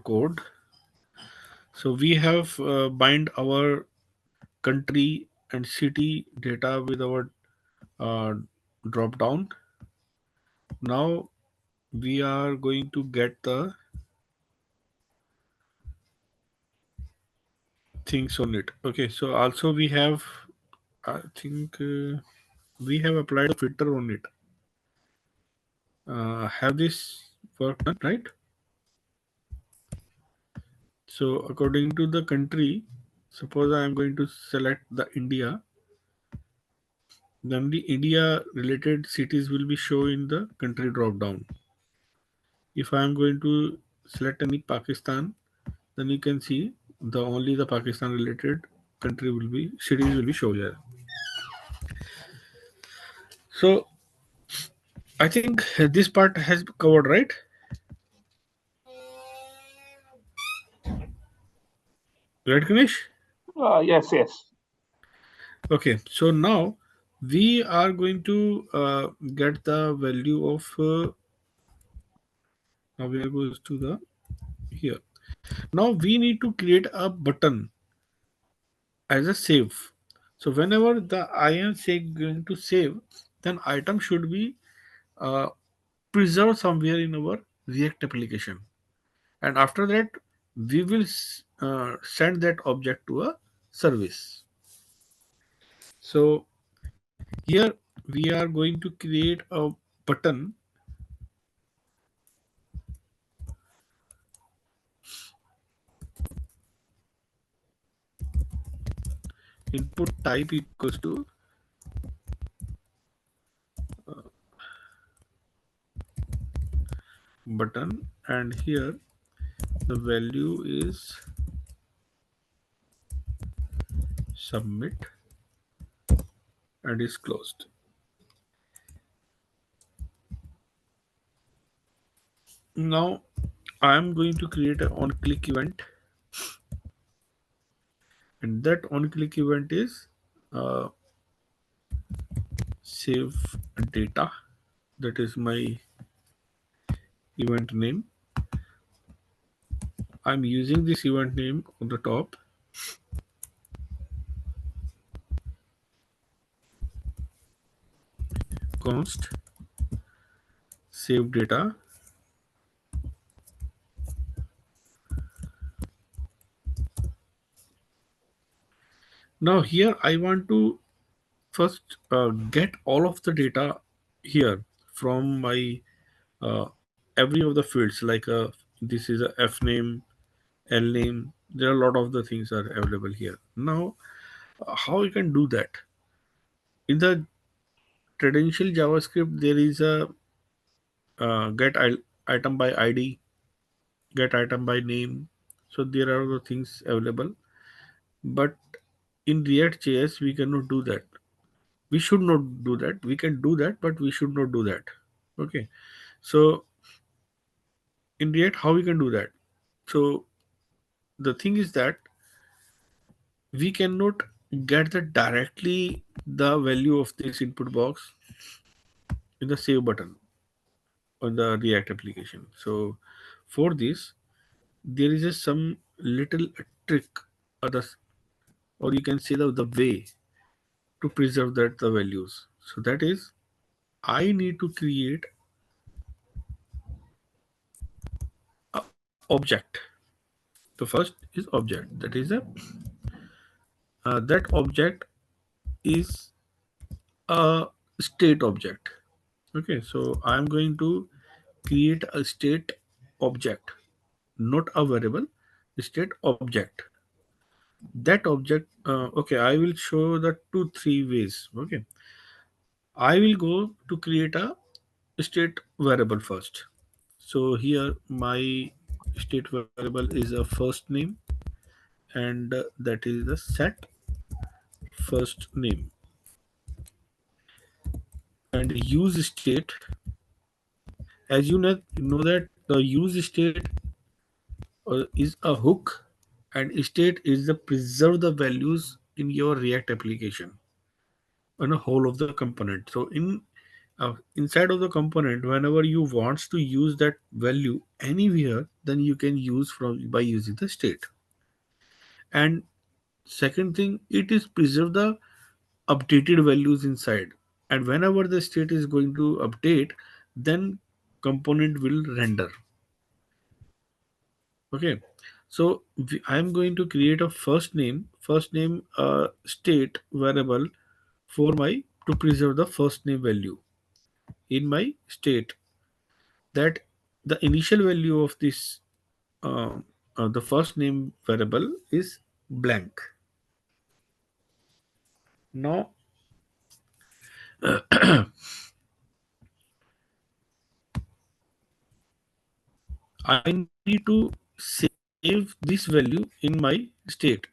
code. So we have bind our country and city data with our uh, drop down. Now we are going to get the things on it. Okay, so also we have, I think we have applied a filter on it. Have this work done, right? So according to the country, suppose I am going to select the India, then the India related cities will be shown in the country drop down. If I am going to select any Pakistan, then you can see the only the Pakistan related country will be cities will be shown here. So I think this part has covered, right? Right, Ganesh? Yes, yes. Okay, so now we are going to get the value of now we are going to the here. Now we need to create a button as a save. So whenever the I am say going to save, then item should be uh, preserved somewhere in our React application, and after that we will send that object to a service. So here we are going to create a button. Input type equals to button, and here the value is submit and is closed. Now I am going to create an on click event, and that on click event is uh, save data. That is my event name. I'm using this event name on the top. Const save data. Now here I want to first get all of the data here from my uh, every of the fields, like this is a F name, L name. There are a lot of the things are available here. Now how you can do that? In the traditional JavaScript there is a get item by ID, get item by name. So there are the things available, but in React JS we cannot do that. We should not do that. We can do that, but we should not do that. Okay, so in React how we can do that? So the thing is that we cannot get the directly the value of this input box in the save button on the React application. So for this there is a some little trick, or the, or you can say the way to preserve that the values. So that is, I need to create a object. The first is object. That is a that object is a state object. Okay, so I am going to create a state object, not a variable, state object. That object, okay, I will show the two, three ways. Okay, I will go to create a state variable first. So here my state variable is a first name, and that is the set first name, and use state. As know that the use state is a hook, and state is the preserve the values in your React application on a whole of the component. So in inside of the component, whenever you wants to use that value anywhere, then you can use from by using the state. And second thing, it is preserve the updated values inside, and whenever the state is going to update, then component will render. Okay, so I am going to create a first name state variable for my to preserve the first name value in my state, that the initial value of this uh, the first name variable is blank. Now I need to save this value in my state.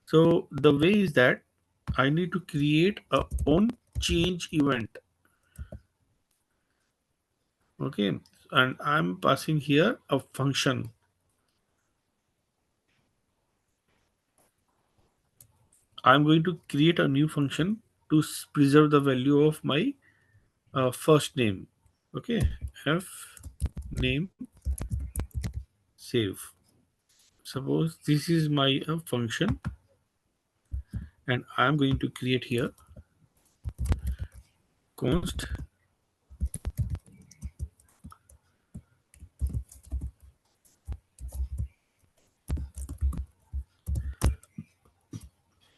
So the way is that I need to create a on change event. Okay, and I'm passing here a function. I'm going to create a new function to preserve the value of my first name. Okay, f name save. Suppose this is my function, and I'm going to create here const,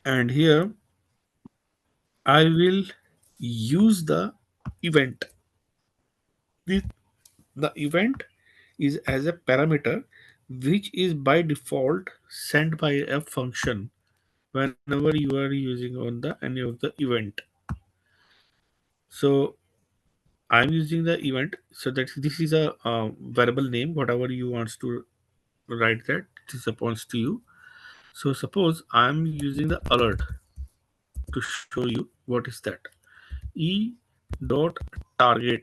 and here I will use the event. This, the event is as a parameter which is by default sent by a function whenever you are using on the any of the event. So I'm using the event, so that this is a variable name, whatever you wants to write that it responds to you. So suppose I'm using the alert to show you what is that. E dot target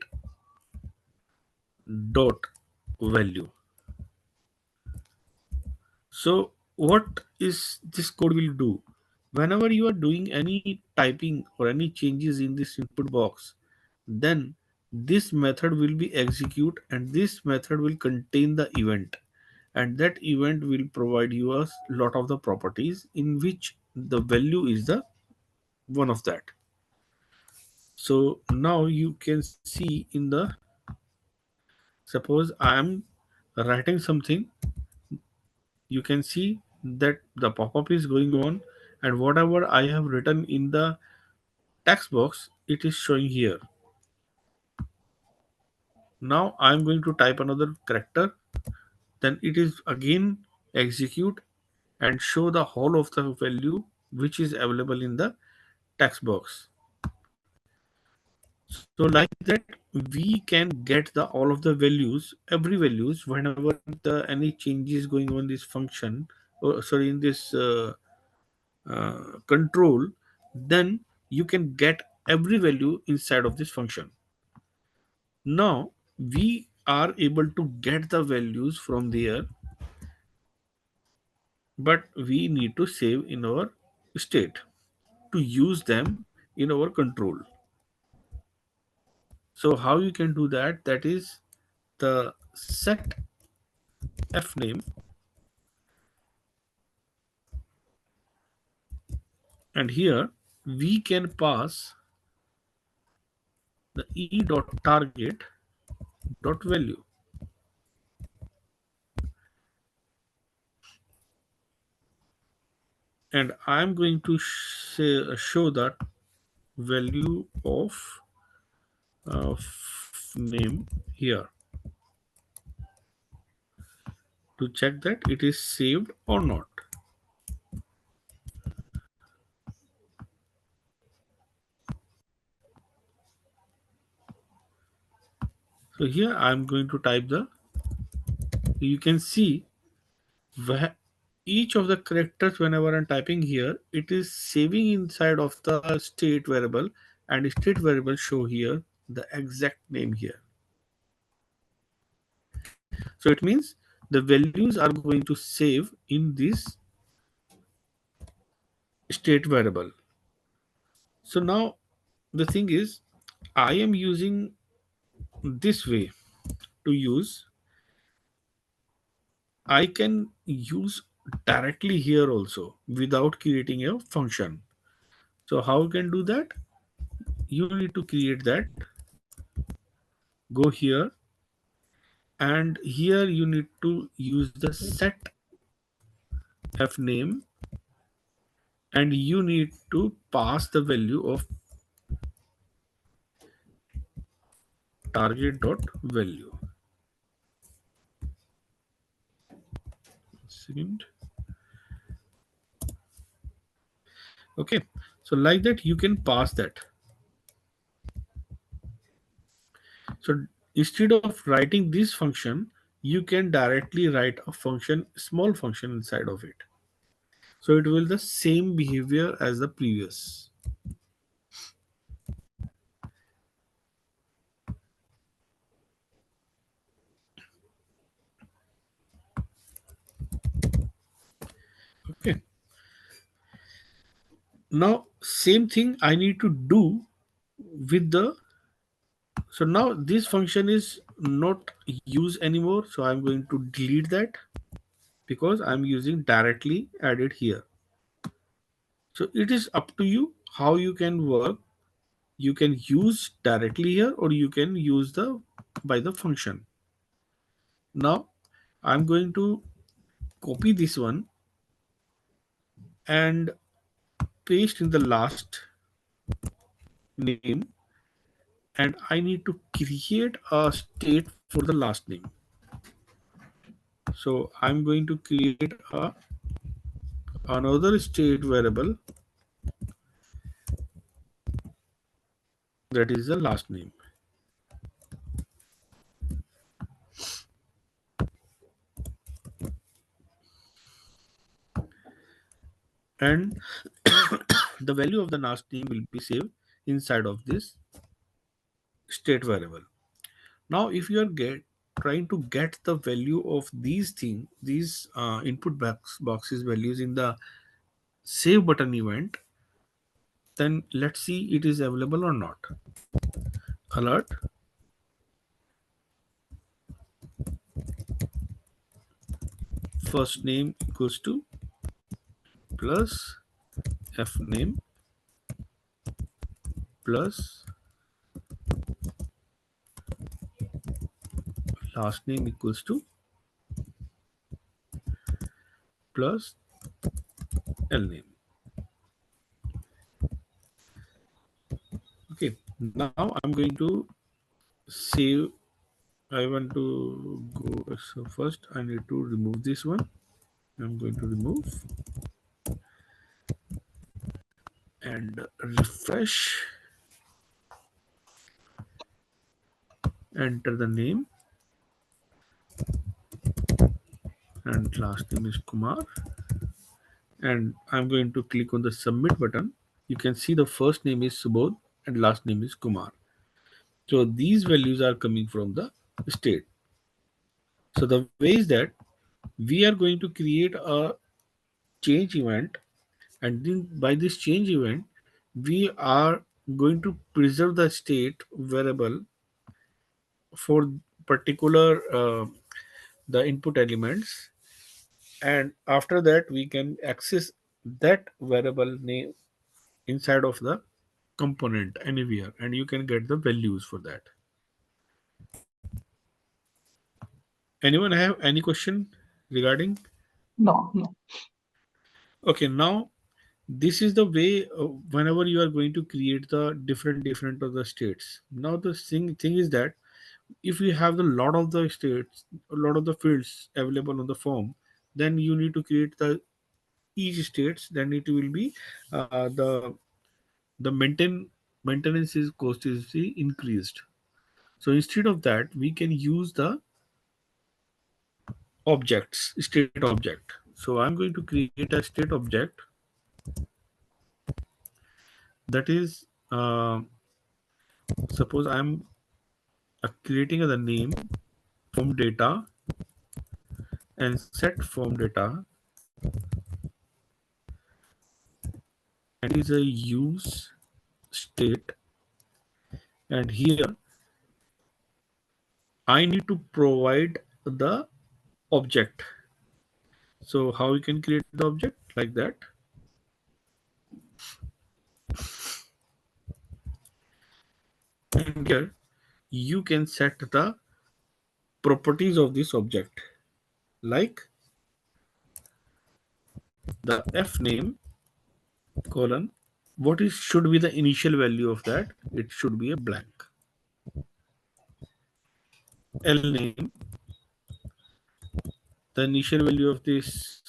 dot value. So what is this code will do? Whenever you are doing any typing or any changes in this input box, then this method will be execute, and this method will contain the event, and that event will provide you a lot of the properties in which the value is the one of that. So now you can see in the, suppose I am writing something, you can see that the pop-up is going on, and whatever I have written in the text box, it is showing here. Now I'm going to type another character, then it is again execute and show the whole of the value which is available in the text box. So like that we can get the all of the values, every values, whenever the any changes going on this function, or sorry, in this control, then you can get every value inside of this function. Now we are able to get the values from there, but we need to save in our state to use them in our control. So how you can do that, that is the set f name, and here we can pass the e dot target dot value, and I'm going to show that value of name here to check that it is saved or not. So here I'm going to type the, you can see where each of the characters, whenever I'm typing here, it is saving inside of the state variable, and state variable show here the exact name here. So it means the values are going to save in this state variable. So now the thing is, I am using this way to use. I can use directly here also without creating a function. So how you can do that? You need to create that. Go here, and here you need to use the set f name, and you need to pass the value of target dot value. Second. Okay, so like that you can pass that. So instead of writing this function, you can directly write a function, small function inside of it. So it will the same behavior as the previous. Okay. Now same thing I need to do with the. So now this function is not used anymore. So I'm going to delete that because I'm using directly added here. So it is up to you how you can work. You can use directly here, or you can use the by the function. Now I'm going to copy this one and paste in the last name, and I need to create a state for the last name. So I'm going to create another state variable, that is the last name. And the value of the last name will be saved inside of this state variable. Now if you are trying to get the value of these input boxes values in the save button event, then let's see it is available or not. Alert first name equals to plus f name plus last name equals to plus l name. Okay, now I'm going to save. I want to go. So first I need to remove this one. I'm going to remove and refresh. Enter the name, and last name is Kumar, and I'm going to click on the submit button. You can see the first name is Subodh and last name is Kumar. So these values are coming from the state. So the way is that we are going to create a change event, and then by this change event we are going to preserve the state variable for particular the input elements, and after that we can access that variable name inside of the component anywhere, and you can get the values for that. Anyone have any question regarding? No, no. Okay, now this is the way whenever you are going to create the different of the states. Now the thing is that if you have the lot of the states, a lot of the fields available on the form, then you need to create the each states, then it will be the maintenance is cost is increased. So instead of that we can use the objects, state object. So I'm going to create a state object, that is suppose I'm creating the name form data and set form data, and is a use state And here I need to provide the object. So how we can create the object like that? And here you can set the properties of this object, like the f name colon, what is should be the initial value of that? It should be a blank. L name, the initial value of this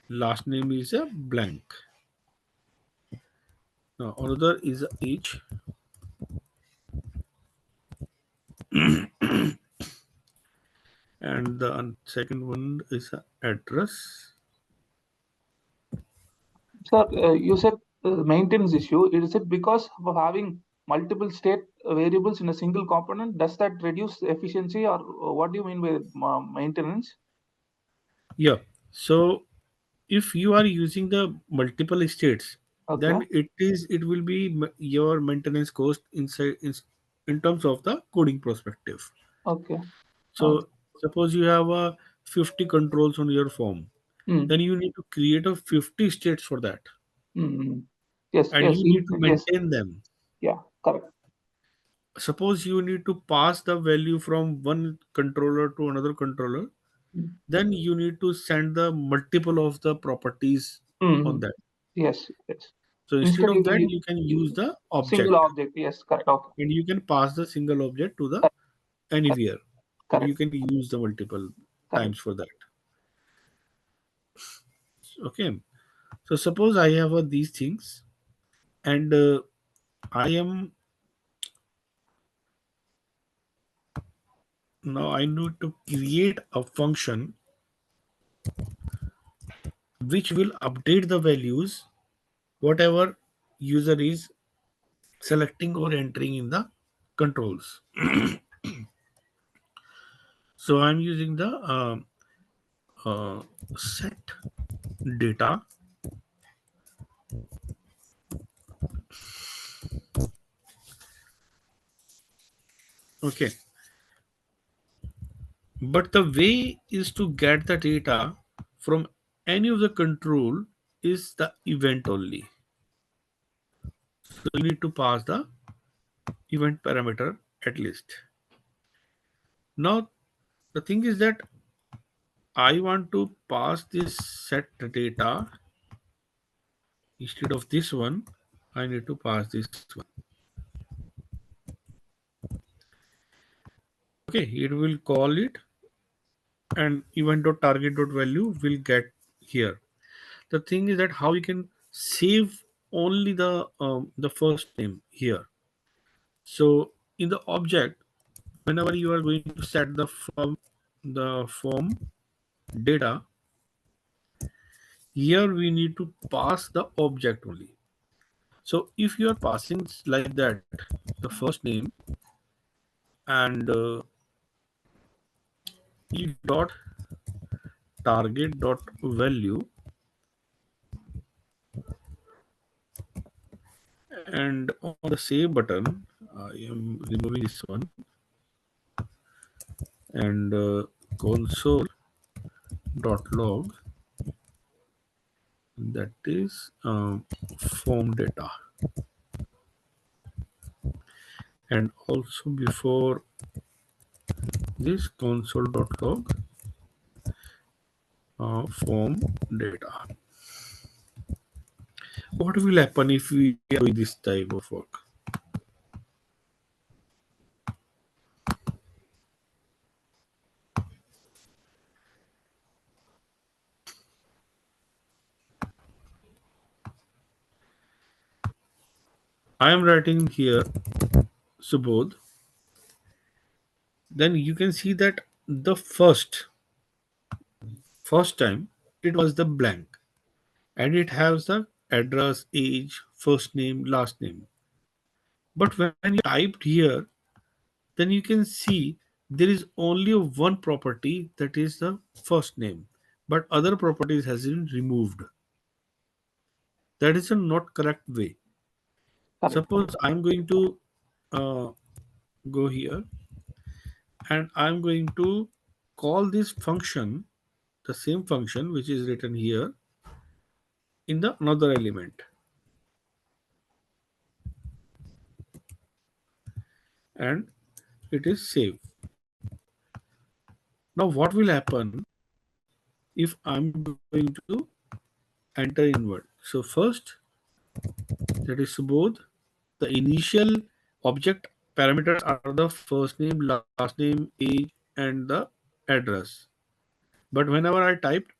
last name is a blank. Now another is a age, and the second one is a address. Sir, you said maintenance issue. Is it because of having multiple state variables in a single component? Does that reduce efficiency, or what do you mean by maintenance? Yeah. So if you are using the multiple states, Okay, then it will be your maintenance cost in terms of the coding perspective. okay. Uh, So suppose you have a 50 controls on your form, then mm, you need to create a 50 states for that, mm. Yes, and yes, you need to yes. maintain them. Yeah, correct. Suppose you need to pass the value from one controller to another controller, Mm, then you need to send the multiple of the properties on mm. that. Yes, yes. So instead Instead, of that, you can use the single object, object. Yes, correct. Okay, and you can pass the single object to the correct, correct, anywhere, and you correct, can use the multiple correct. times for that. Okay. So suppose I have these things, and I am now I need to create a function which will update the values whatever user is selecting or entering in the controls. So I'm using the uh, set data. Okay, but the way is to get the data from any of the control is the event only. So you need to pass the event parameter at least. Now the thing is that I want to pass this set data instead of this one. I need to pass this one. Okay, it will call it, and event.target.value will get here. The thing is that how you can save only the first name here. So in the object, whenever you are going to set the form data, here we need to pass the object only. So if you are passing like that, the first name and if dot target dot value, and on the save button, I am removing this one, and console dot log, that is form data, and also before this console dot log form data. What will happen if we are doing this type of work? I am writing here Subodh, then you can see that the first time it was the blank, and it has the address, age, first name, last name. But when you typed here, then you can see there is only one property, that is the first name, but other properties has been removed. That is a not correct way. Correct. Suppose I'm going to uh, go here, and I'm going to call this function, the same function which is written here, in the another element, and it is save. Now what will happen if I'm going to enter invert? So first, that is both the initial object parameters are the first name, last name, age, and the address. But whenever I typed,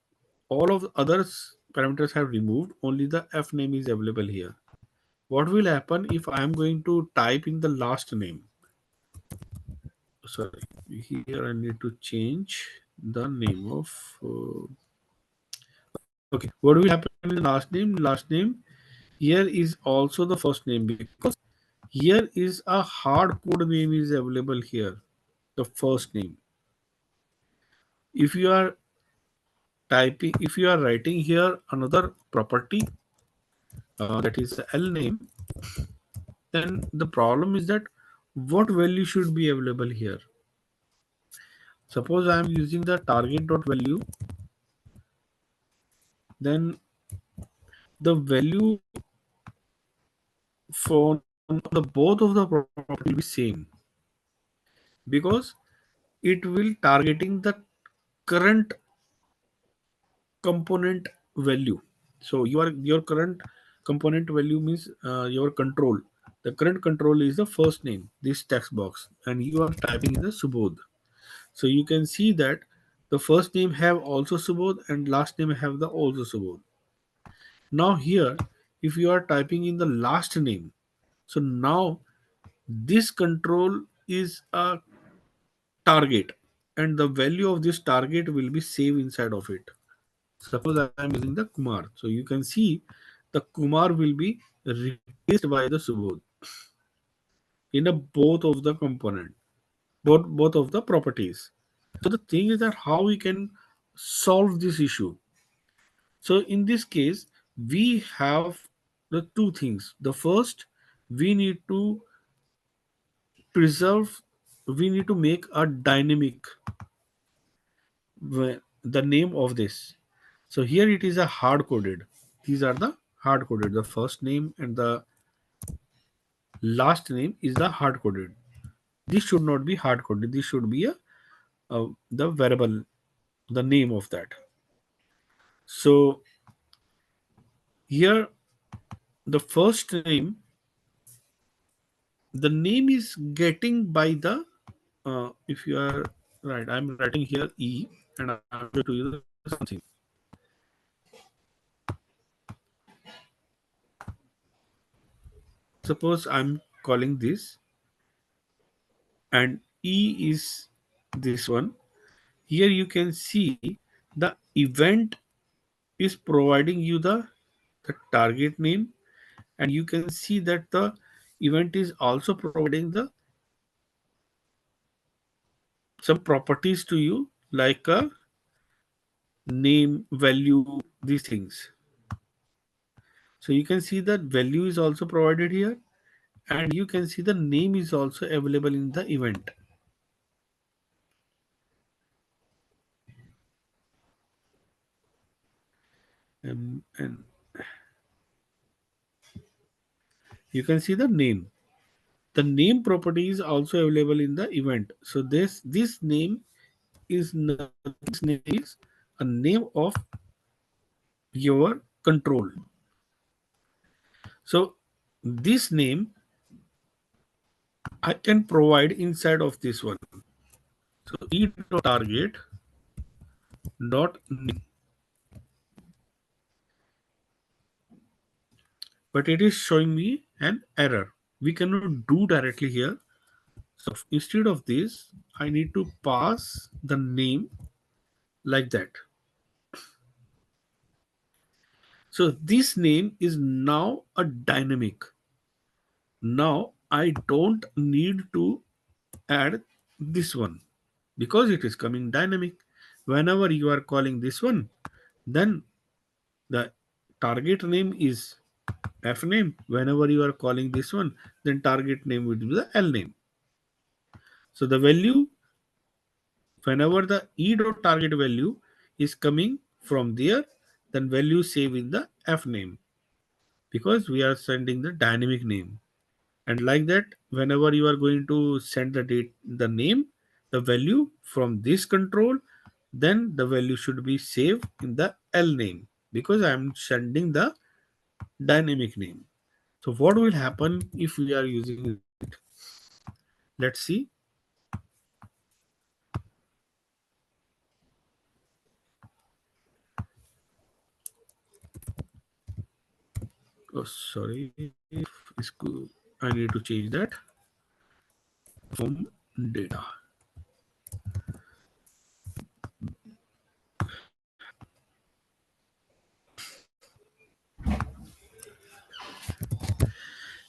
all of the others parameters have removed, only the f name is available here. What will happen if I am going to type in the last name? Sorry, here I need to change the name of. Okay, what will happen in the last name? Last name here is also the first name, because here is a hard code name is available here, the first name. If you are typing, if you are writing here another property, that is L name, then the problem is that what value should be available here. Suppose I am using the target dot value, then the value for the both of the property will be same, because it will targeting the current component value. So your current component value means your control. The current control is the first name, this text box, and you are typing in the Subodh. So you can see that the first name have also Subodh and last name have the also Subodh. Now here, if you are typing in the last name, so now this control is a target, and the value of this target will be saved inside of it. Suppose I am using the Kumar, so you can see the Kumar will be replaced by the Subodh in a both of the component, both of the properties. So the thing is that how we can solve this issue. So in this case, we have the two things. The first, we need to preserve, we need to make a dynamic the name of this. So here it is a hard coded. These are the hard coded. The first name and the last name is the hard coded. This should not be hard coded. This should be a the variable, the name of that. So here the first name, the name is getting by the if you are right, I'm writing here E, and I'm going to use something. Suppose I'm calling this, and E is this one. Here you can see the event is providing you the target name, and you can see that the event is also providing the some properties to you, like a name, value, these things. So you can see that value is also provided here, and you can see the name is also available in the event. And you can see the name. The name property is also available in the event. So this name is this name is a name of your control. So this name I can provide inside of this one. So e target dot name, but it is showing me an error. We cannot do directly here. So instead of this, I need to pass the name like that. So this name is now a dynamic. Now I don't need to add this one because it is coming dynamic. Whenever you are calling this one, then the target name is F name. Whenever you are calling this one, then target name would be the L name. So the value, whenever the e dot target value is coming from there, then value save in the F name, because we are sending the dynamic name. And like that, whenever you are going to send the date, the name, the value from this control, then the value should be saved in the L name, because I am sending the dynamic name. So what will happen if we are using it? Let's see. Oh, sorry. I need to change that from data.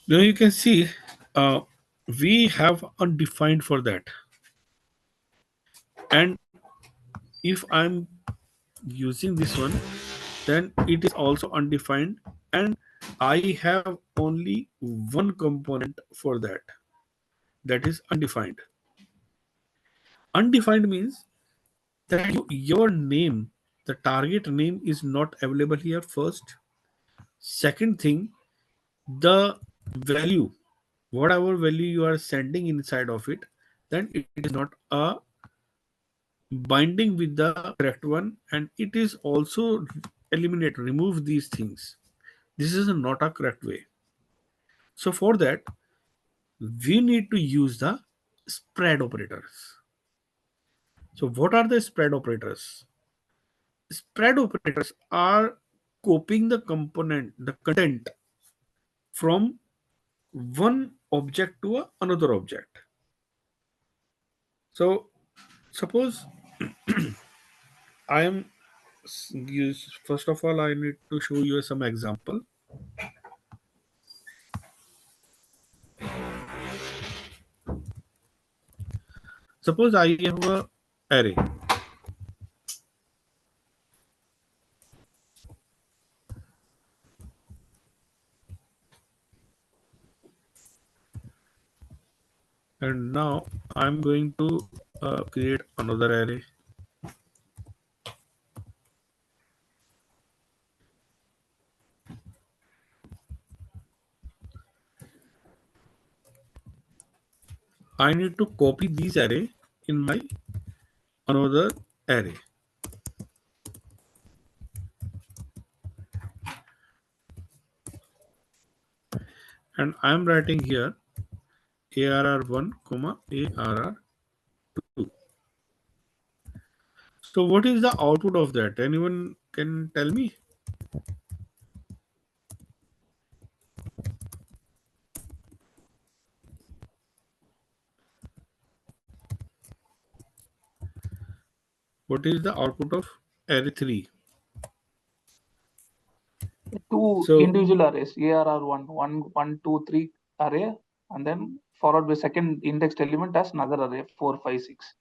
Now you can see uh, we have undefined for that. And if I'm using this one, then it is also undefined, and I have only one component for that, that is undefined. Undefined means that your name, the target name is not available here first. Second thing, the value, whatever value you are sending inside of it, then it is not a binding with the correct one, and it is also eliminate, remove these things. This is not a correct way. So for that, we need to use the spread operators. So what are the spread operators? Spread operators are copying the component, the content from one object to another object. So suppose I am use, first of all I need to show you some example. Suppose I have a array, and now I'm going to create another array. I need to copy these array in my another array, and I'm writing here arr1 comma arr2. So what is the output of that? Anyone can tell me? What is the output of array 3? Two So individual arrays, ARR1, 1, 2, 3 array, and then followed by second indexed element as another array, 4, 5, 6.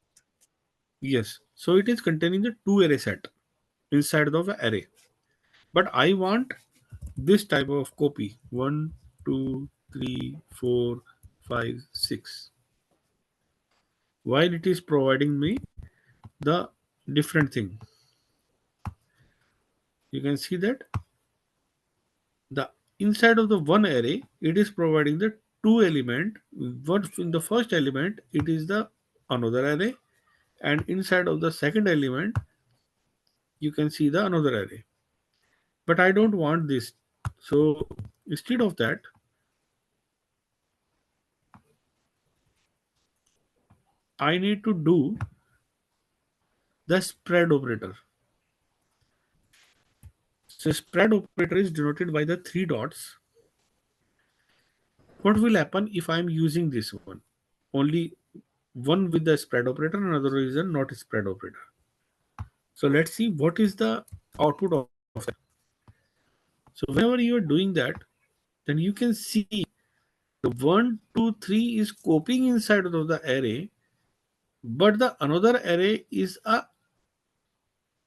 yes, so it is containing the two array set inside of the array. But I want this type of copy: 1, 2, 3, 4, 5, 6. While it is providing me the different thing, you can see that the inside of the one array it is providing the two element. What in the first element it is the another array, and inside of the second element you can see the another array. But I don't want this. So instead of that, I need to do the spread operator. So spread operator is denoted by the three dots. What will happen if I am using this one? Only one with the spread operator, another reason not a spread operator. So let's see what is the output of that. So whenever you are doing that, then you can see the 1, 2, 3 is copying inside of the array, but the another array is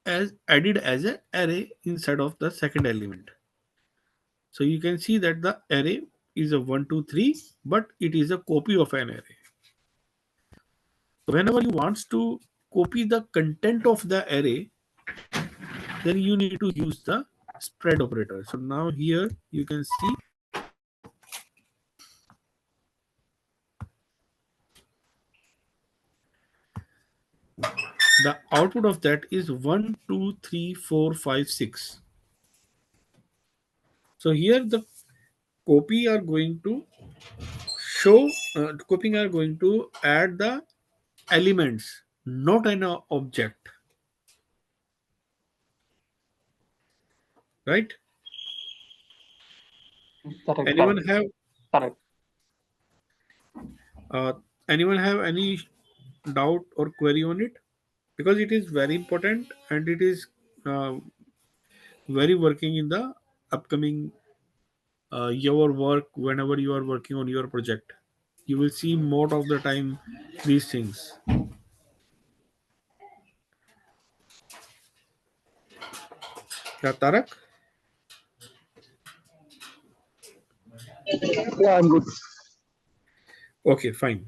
as added as an array inside of the second element. So you can see that the array is a 1, 2, 3, but it is a copy of an array. Whenever you want to copy the content of the array, then you need to use the spread operator. So now here you can see the output of that is 1, 2, 3, 4, 5, 6. So here the copy are going to show, copying are going to add the elements, not an object, right? Correct, Anyone correct, have correct. uh, anyone have any doubt or query on it? Because it is very important and it is uh, very working in the upcoming your work whenever you are working on your project. You will see more of the time these things. Yeah, Tarak? Yeah, I'm good. Okay, fine.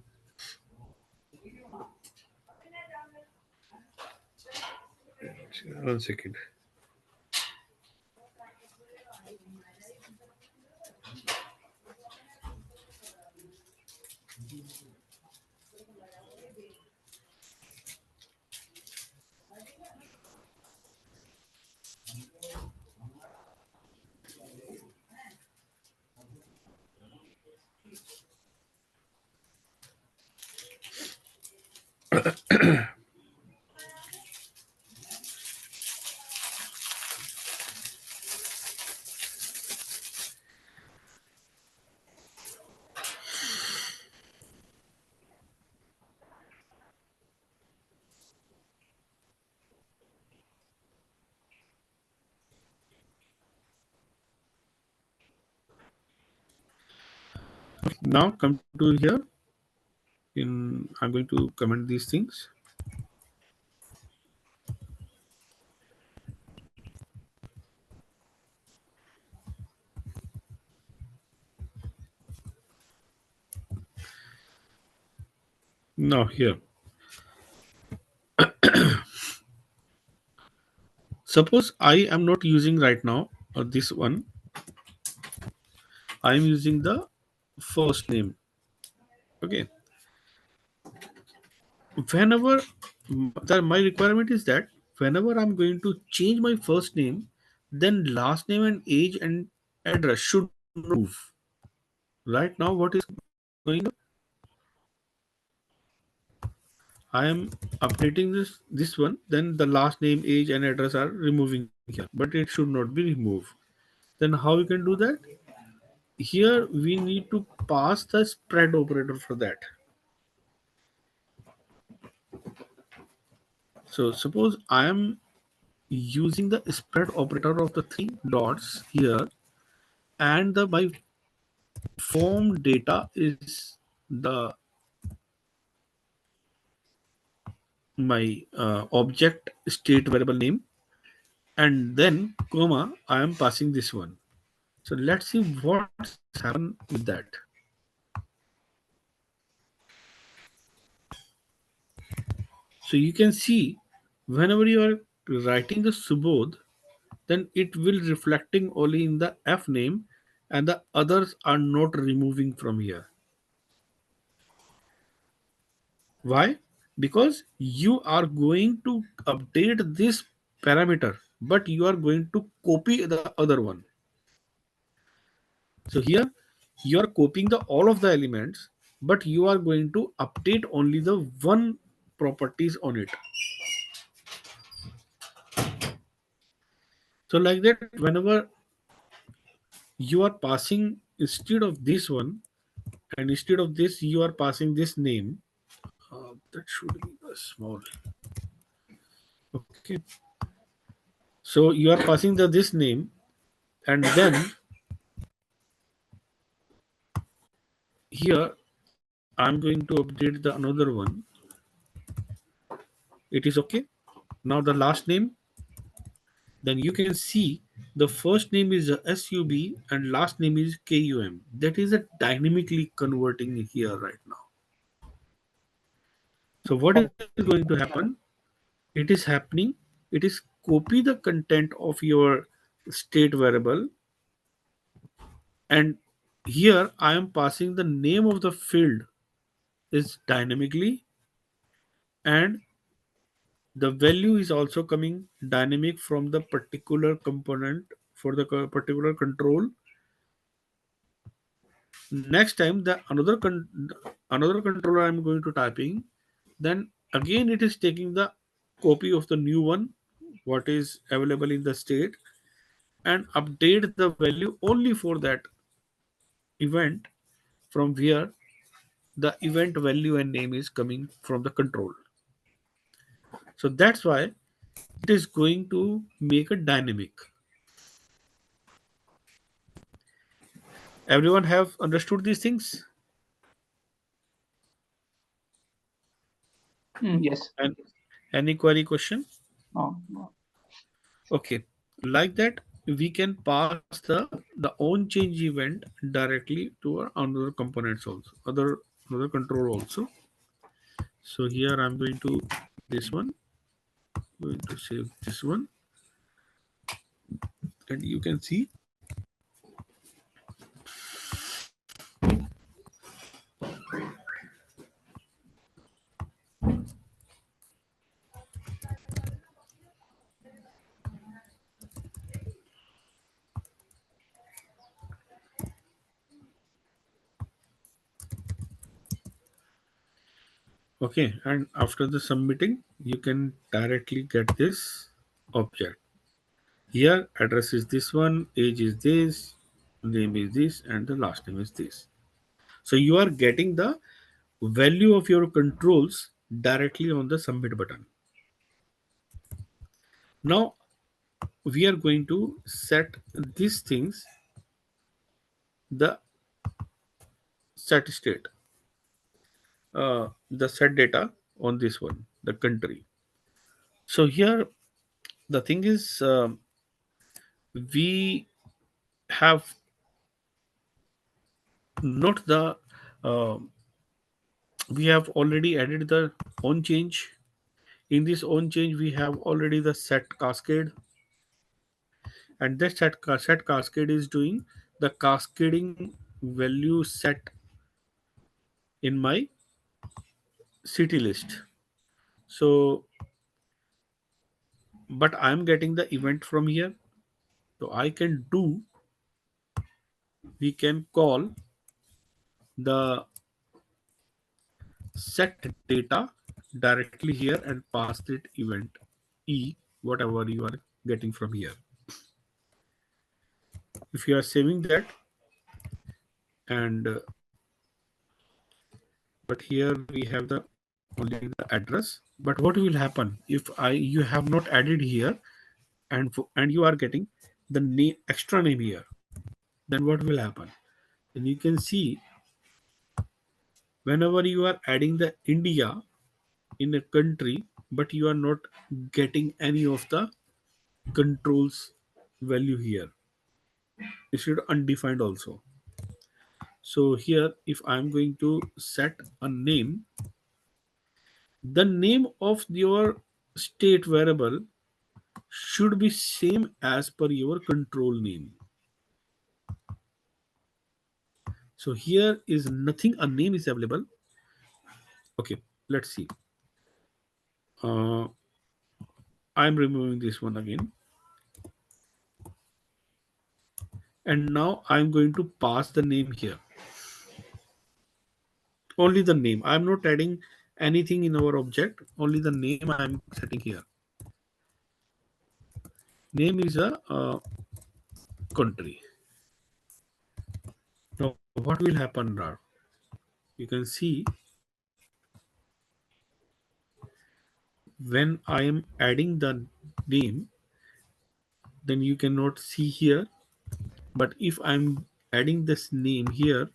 One second. Now come to here. I'm going to comment these things. Now here. Suppose I am not using right now this one. I am using the first name. Okay. Whenever my requirement is that whenever I'm going to change my first name, then last name and age and address should not move. Right now, what is going on? I am updating this one. Then the last name, age, and address are removing here, but it should not be removed. Then how we can do that? Here we need to pass the spread operator for that. So suppose I am using the spread operator of the three dots here, and the my form data is the my object state variable name, and then comma I am passing this one. So let's see what's happened with that. So you can see whenever you are writing the Subodh, then it will reflecting only in the F name, and the others are not removing from here. Why? Because you are going to update this parameter, but you are going to copy the other one. So here you are copying the all of the elements, but you are going to update only the one properties on it. So like that, whenever you are passing instead of this one, and instead of this you are passing this name, that should be a small. Okay. So you are passing the this name, and then here I'm going to update the another one. It is okay. Now the last name, then you can see The first name is SUB and last name is KUM. That is a dynamically converting here right now. So what is going to happen? It is happening. It is copy the content of your state variable, and here I am passing the name of the field is dynamically, and the value is also coming dynamic from the particular component for the particular control. Next time the another controller I'm going to typing, then again it is taking the copy of the new one what is available in the state and update the value only for that event from where the event value and name is coming from the control. So that's why it is going to make a dynamic. Everyone have understood these things? Yes. And any query question? No. Okay, like that we can pass the on change event directly to our another components also, other control also. So here I'm going to this one, going to save this one, and you can see. Okay, and after the submitting, you can directly get this object. Here, address is this one, age is this, name is this, and the last name is this. So you are getting the value of your controls directly on the submit button. Now we are going to set these things, the set state, the set data on this one, the country. So here the thing is, we have not the uh, we have already added the on change. In this on change we have already the set cascade, and that set cascade is doing the cascading value set in my city list. So but I'm getting the event from here, so I can do, we can call the set data directly here and pass it event e whatever you are getting from here. If you are saving that, and but here we have the only the address. But what will happen if I you have not added here, and you are getting the name extra name here, then what will happen? Then you can see whenever you are adding the India in a country, but you are not getting any of the controls value here, it should undefined also. So here if I'm going to set a name, the name of your state variable should be same as per your control name. So here is nothing, a name is available. Okay, let's see. uh, I'm removing this one again, and now I'm going to pass the name here, only the name. I'm not adding anything in our object, only the name I'm setting here. Name is a country. Now what will happen now? You can see when I am adding the name, then you cannot see here. But if I'm adding this name here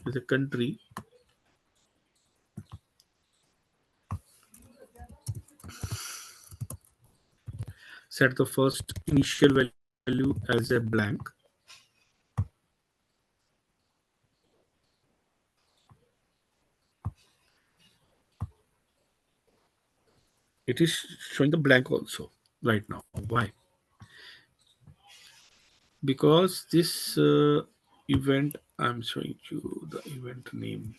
as a country, set the first initial value value as a blank. It is showing the blank also right now. Why? Because this event, I'm showing you the event name,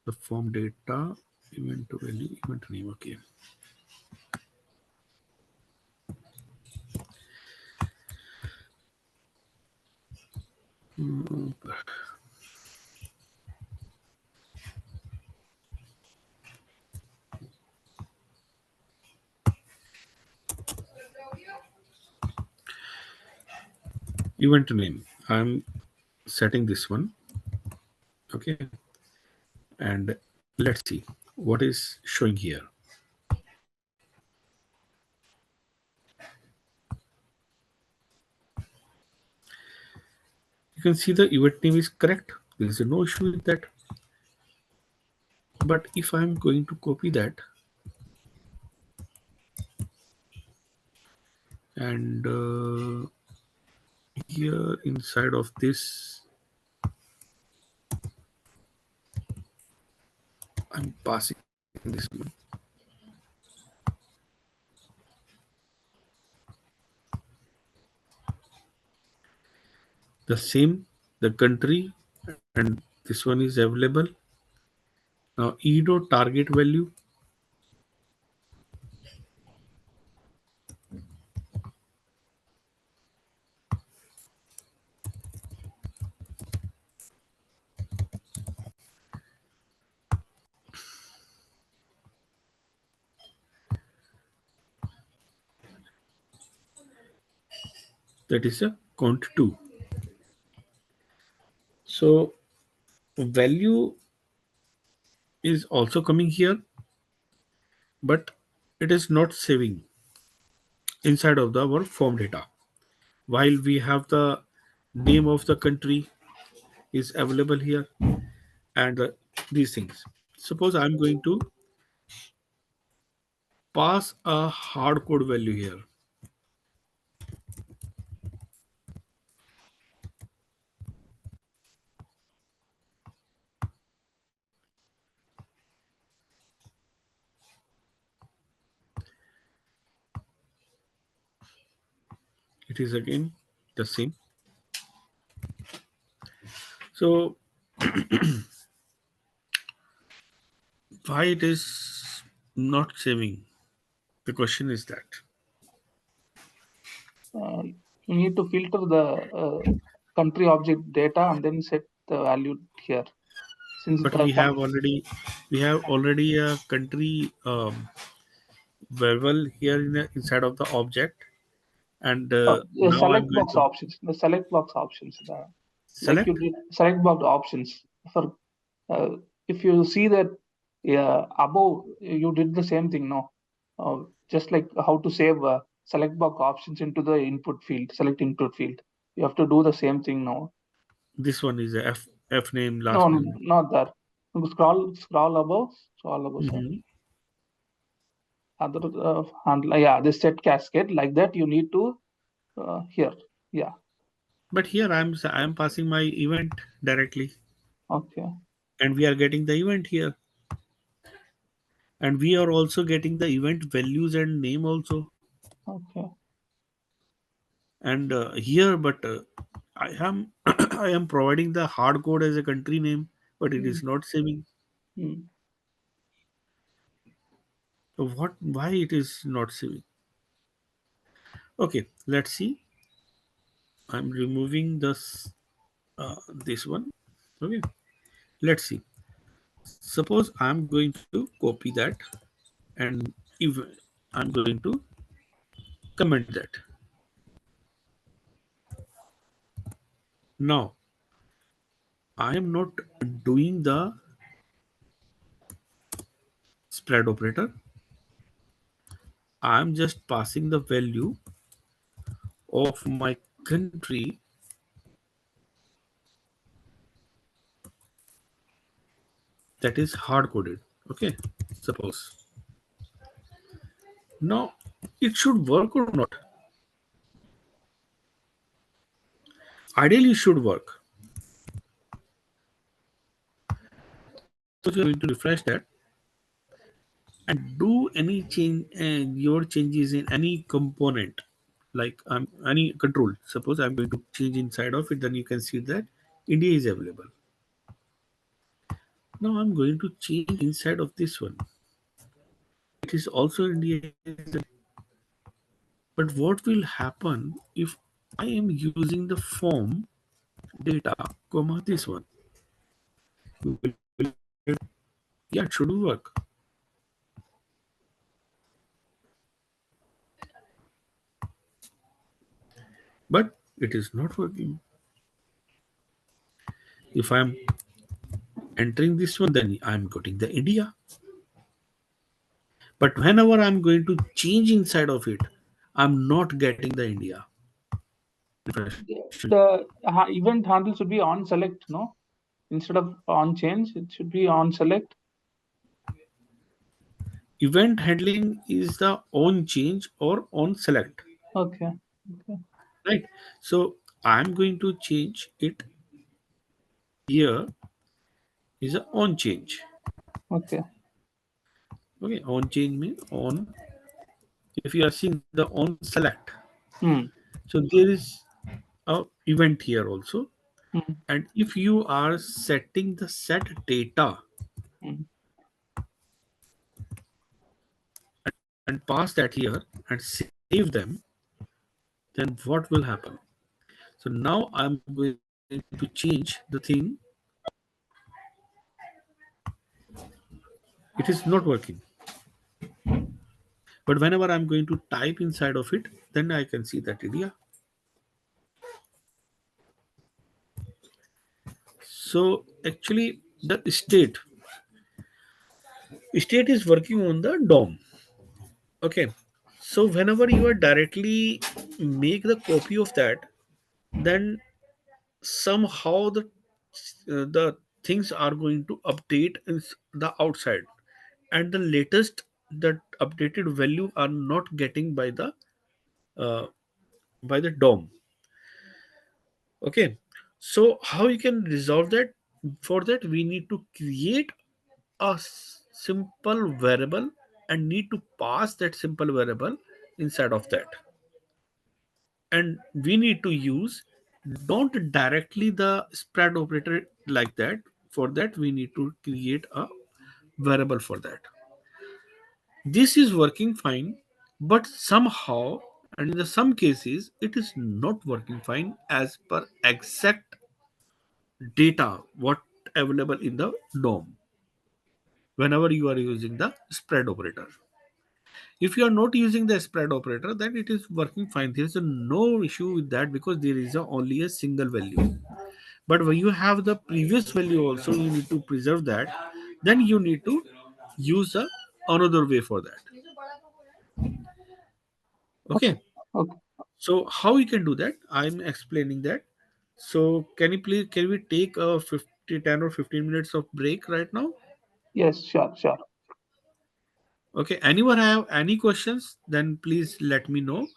the form data, event value, event name. Okay. Mm, event name. I'm setting this one. Okay. And let's see what is showing here. You can see the event name is correct. There is no issue with that. But if I'm going to copy that and here inside of this, I'm passing this one. The same, the country, and this one is available. Now edo target value, that is a count 2. So value is also coming here, but it is not saving inside of the our form data. While we have the name of the country is available here and these things. Suppose I'm going to pass a hard code value here. It is again the same. So why it is not saving? The question is that. You need to filter the country object data and then set the value here. Since But the we have already a country variable here inside of the object, and now I'm select going box to options, the select box options, like you select. did select box options for uh, if you see that above you did the same thing, no, just like how to save select box options into the input field, select input field. You have to do the same thing now. This one is a F name, No, last no, name. not that. Scroll above, sir. Hmm. Other handle, yeah, the set cascade like that. You need to here, yeah, But here I'm passing my event directly, okay, and we are getting the event here, and we are also getting the event values and name also. okay. And here, but I am I am providing the hard code as a country name, but it is Mm, not saving. mm. So what? Why it is not saving? Okay, let's see. I'm removing this one. Okay, let's see. Suppose I'm going to copy that, and if I'm going to comment that. Now I am not doing the spread operator. I'm just passing the value of my country that is hard coded. Okay, suppose now it should work or not. Ideally should work. Suppose you are going to refresh that and do any change, your changes in any component, like any control. Suppose I'm going to change inside of it, then you can see that India is available. Now I'm going to change inside of this one. It is also India. But what will happen if I am using the form data, comma this one? Will it, yeah, it should work. But it is not working. If I'm entering this one, then I'm getting the India. But whenever I'm going to change inside of it, I'm not getting the India. The event handle should be on select, no? Instead of on change, it should be on select. Event handling is the on change or on select, Okay. Okay. right? So I'm going to change it here is a on change. Okay. Okay, on change means on. If you are seeing the on select, Hmm. so there is a event here also. Hmm. And if you are setting the set data Hmm. and pass that here and save them, then what will happen? So now I'm going to change the thing. It is not working. But whenever I'm going to type inside of it, then I can see that India. So actually, the state is working on the DOM. Okay. So whenever you are directly make the copy of that, then somehow the things are going to update in the outside, and the latest the updated value are not getting uh, by the DOM. Okay, so how you can resolve that? For that we need to create a simple variable and need to pass that simple variable inside of that, and we need to use don't directly the spread operator like that. For that we need to create a variable for that. This is working fine, but somehow and in the some cases it is not working fine as per exact data what available in the DOM whenever you are using the spread operator. If you are not using the spread operator, then it is working fine. There is no issue with that because there is only a single value. But when you have the previous value also, you need to preserve that. Then you need to use another way for that. Okay. Okay. Okay. So how you can do that? I'm explaining that. So can we take a 10 or 15 minutes of break right now? Yes. Sure. Sure. Okay. Anyone have any questions? Then please let me know.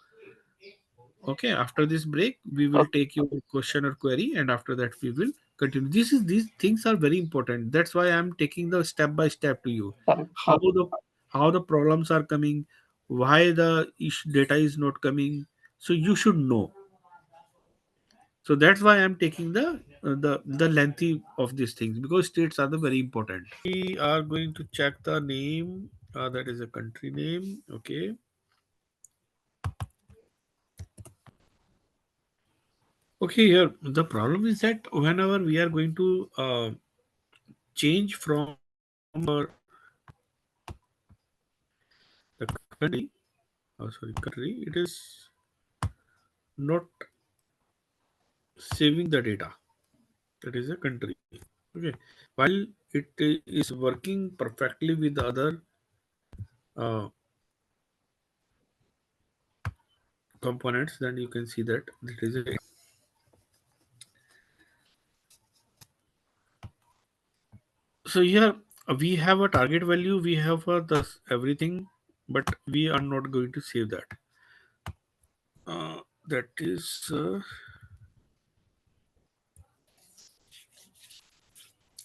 Okay, after this break, we will Okay. take your question or query, and after that, we will continue. These things are very important. That's why I'm taking the step by step to you. Correct. How Okay. the problems are coming, why the data is not coming. So you should know. So that's why I'm taking the lengthy of these things because states are the very important. We are going to check the name. That is a country name. Okay. Okay. Here the problem is that whenever we are going to change from our the country, sorry, country, it is not saving the data. That is a country. Okay. While it is working perfectly with the other uh, components, then you can see that it is a. So here we have a target value, we have this everything, but we are not going to save that. That is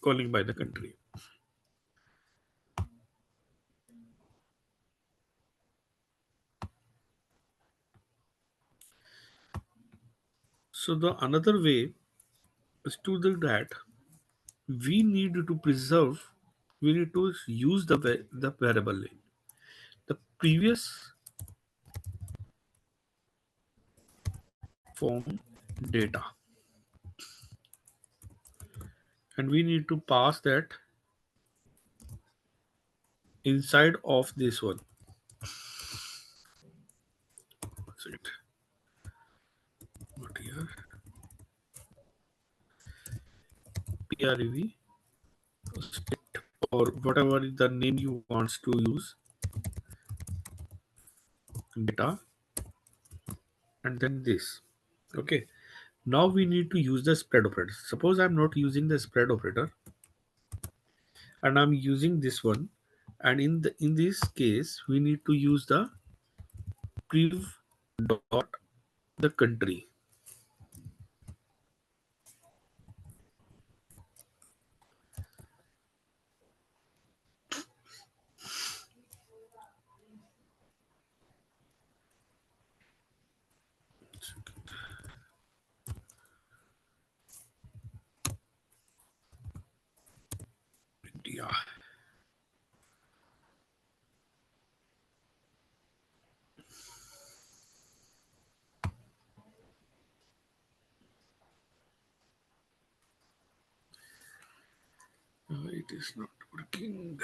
calling by the country. So the another way is to do that we need to preserve, we need to use the variable name, the previous form data, and we need to pass that inside of this one. That's it. What here? PREV state or whatever the name you want to use, data, and then this. Okay. Now we need to use the spread operator. Suppose I'm not using the spread operator and I'm using this one, and in this case we need to use the prev dot the country. India. It is not working.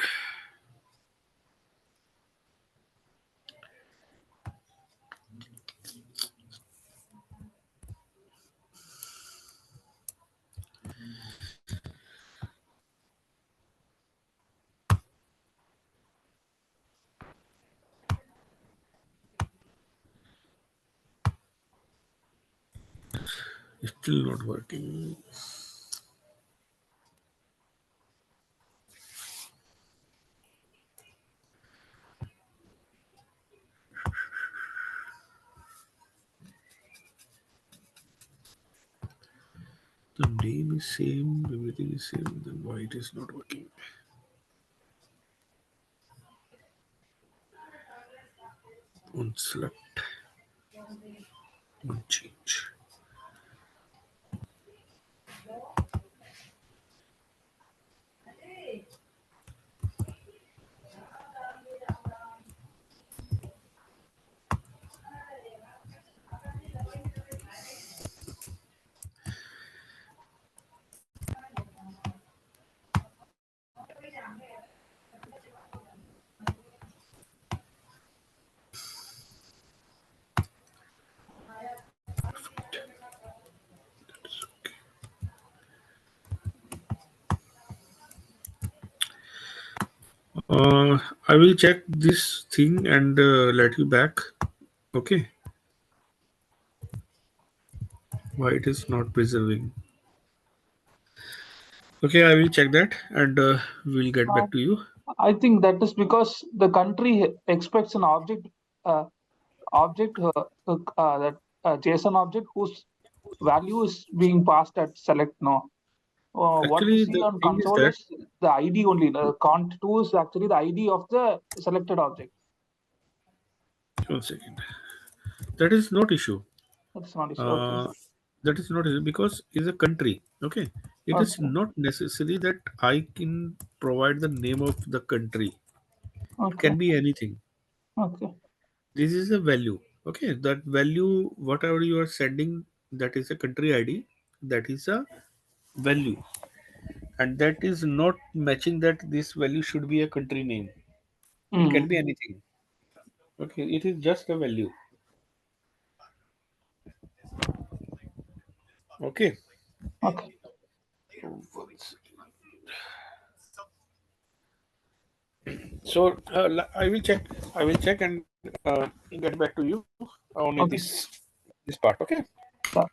It's still not working. The name is same, everything is same. Then why it is not working? On select, on change. I will check this thing and let you back. Okay, why it is not preserving? Okay, I will check that and we'll get Uh, back to you. I think that is because the country expects an uh, object that JSON object whose value is being passed at select no. What we Actually, see the on thing is console that is the ID only. The cont2 is actually the ID of the selected object. 1 second. That is not issue. That's not issue. Okay. Uh, that is not issue because it's a country. Okay, it is Okay. not necessary that I can provide the name of the country. It Okay. can be anything. Okay. This is a value. Okay, that value, whatever you are sending, that is a country ID. That is a value, and that is not matching that this value should be a country name. It can Mm. be anything. Okay, it is just a value. Okay. Okay. So I will check. I will check and get back to you on Okay. this part. Okay. Yeah.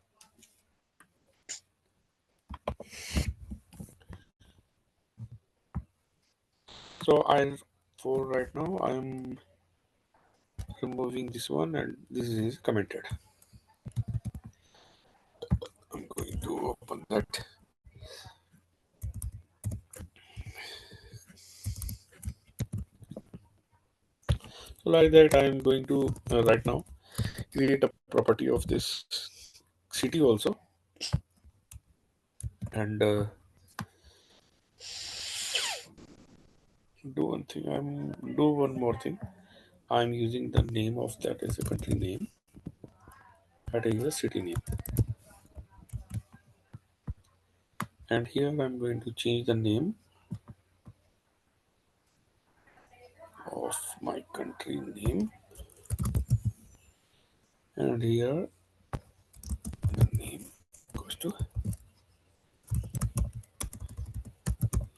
So I for right now I am removing this one and this is commented. I'm going to open that. So like that, I am going to right now create a property of this city also, and do one thing. Do one more thing. I'm using the name of that as a country name. That is a city name, and here I'm going to change the name of my country name, and here the name goes to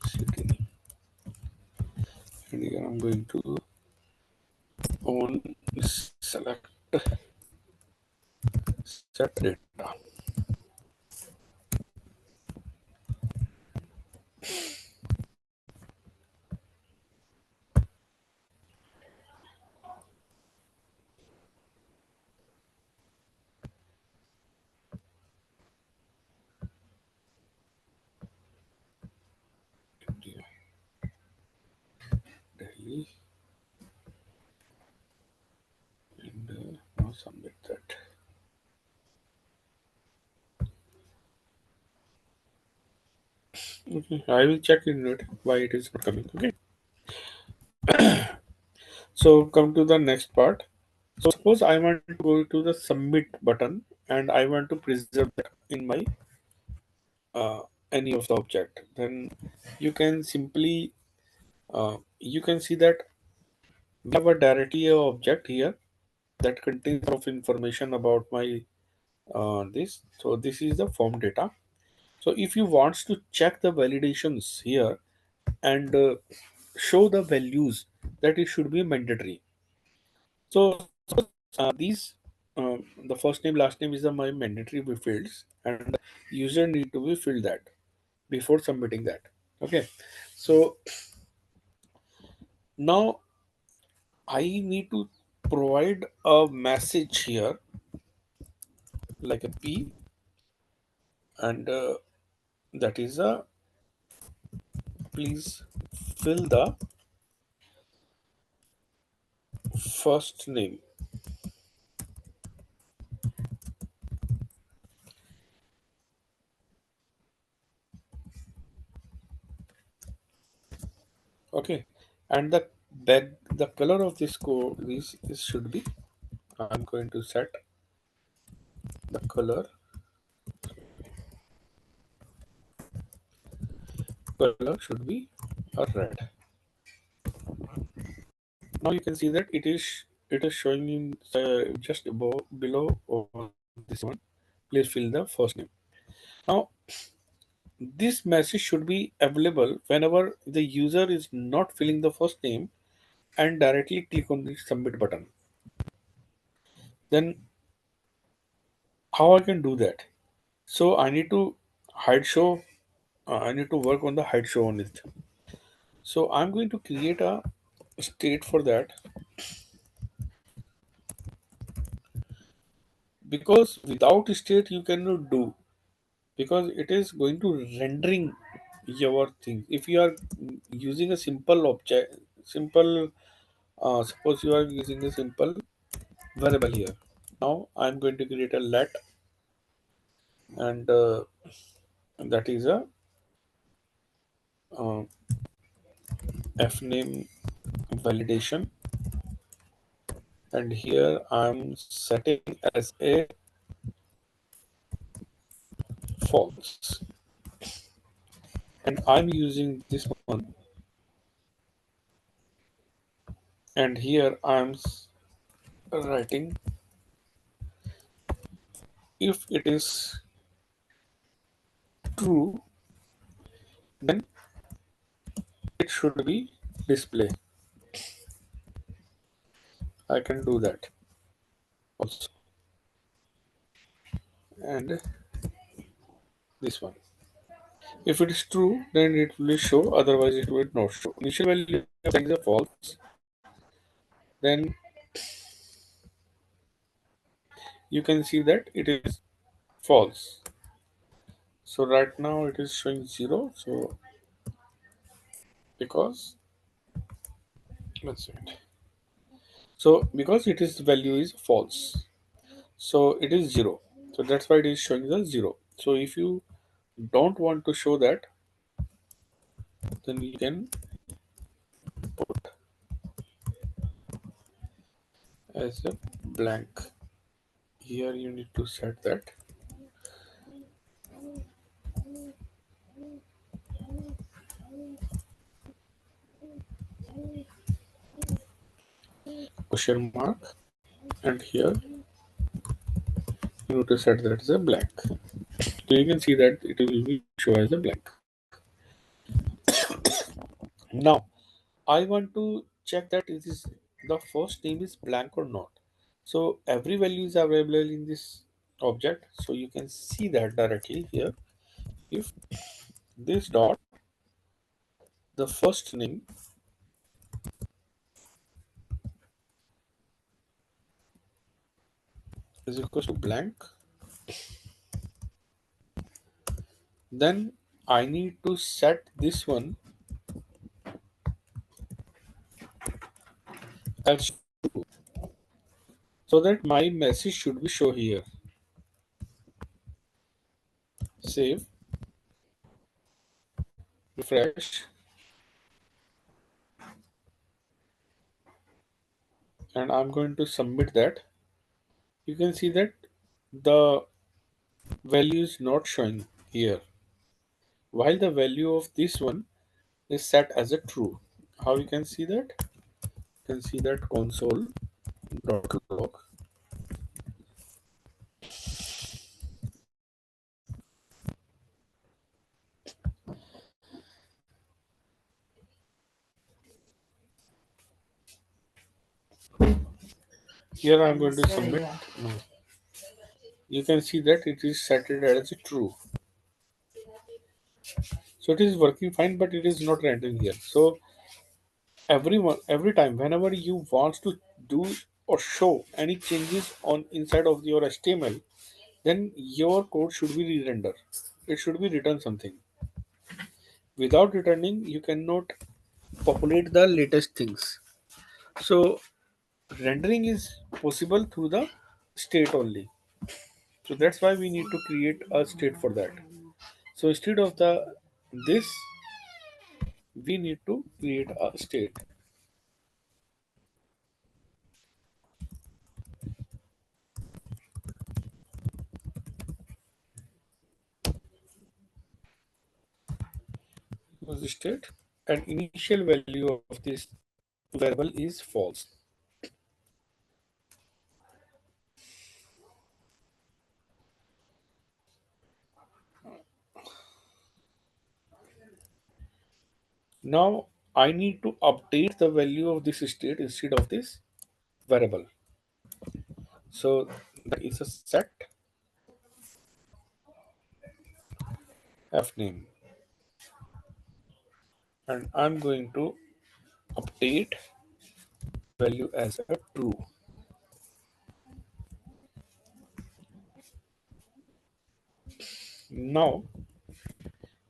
city name, and here I'm going to own select set data. India, Delhi, and now submit that. Okay, I will check in it why it is not coming. Okay, so come to the next part. So suppose I want to go to the submit button and I want to preserve that in my uh, any of the object. Then you can simply you can see that we have a directly a object here that contains of information about my this. So this is the form data. So if you wants to check the validations here and show the values, that it should be mandatory. So these the first name last name is my mandatory fields, and user need to be filled that before submitting that. Okay, so now I need to provide a message here like a p, and that is a please fill the first name. Okay, and the color of this code is should be, I'm going to set the color should be a red. Now you can see that it is showing in just above below over this one. Please fill the first name. Now this message should be available whenever the user is not filling the first name and directly click on the submit button. Then how I can do that? So I need to hide show. I need to work on the hide show on it. So I'm going to create a state for that, because without state you cannot do, because it is going to rendering your thing. If you are using a simple object, simple suppose you are using a simple variable here. Now I'm going to create a let, and that is a uh, fname validation, and here I'm setting as a false, and I'm using this one, and here I'm writing if it is true, then it should be display. I can do that also, and this one. If it is true, then it will show. Otherwise, it will not show. Initial value is a false. Then you can see that it is false. So right now it is showing zero. So because let's see it. So because it is value is false, so it is 0. So that's why it is showing the 0. So if you don't want to show that, then you can put as a blank. Here you need to set that question mark, and here you need to set that as a blank. So you can see that it will be show as a blank. Now I want to check that is the first name is blank or not. So every value is available in this object. So you can see that directly here. If this dot, the first name is equal to blank, then I need to set this one as true, so that my message should be show here. Save, refresh, and I'm going to submit that. You can see that the value is not showing here, while the value of this one is set as a true. How you can see that? You can see that console.log. Here I'm going to submit. Yeah. No. You can see that it is set it as a true. So it is working fine, but it is not rendering here. So every time whenever you want to do or show any changes on inside of your HTML, then your code should be re-render. It should be return something. Without returning, you cannot populate the latest things. So rendering is possible through the state only. So that's why we need to create a state for that. So instead of the this, we need to create a state. Use state, and initial value of this variable is false. Now I need to update the value of this state instead of this variable. So that is a set f name, and I'm going to update value as a true. Now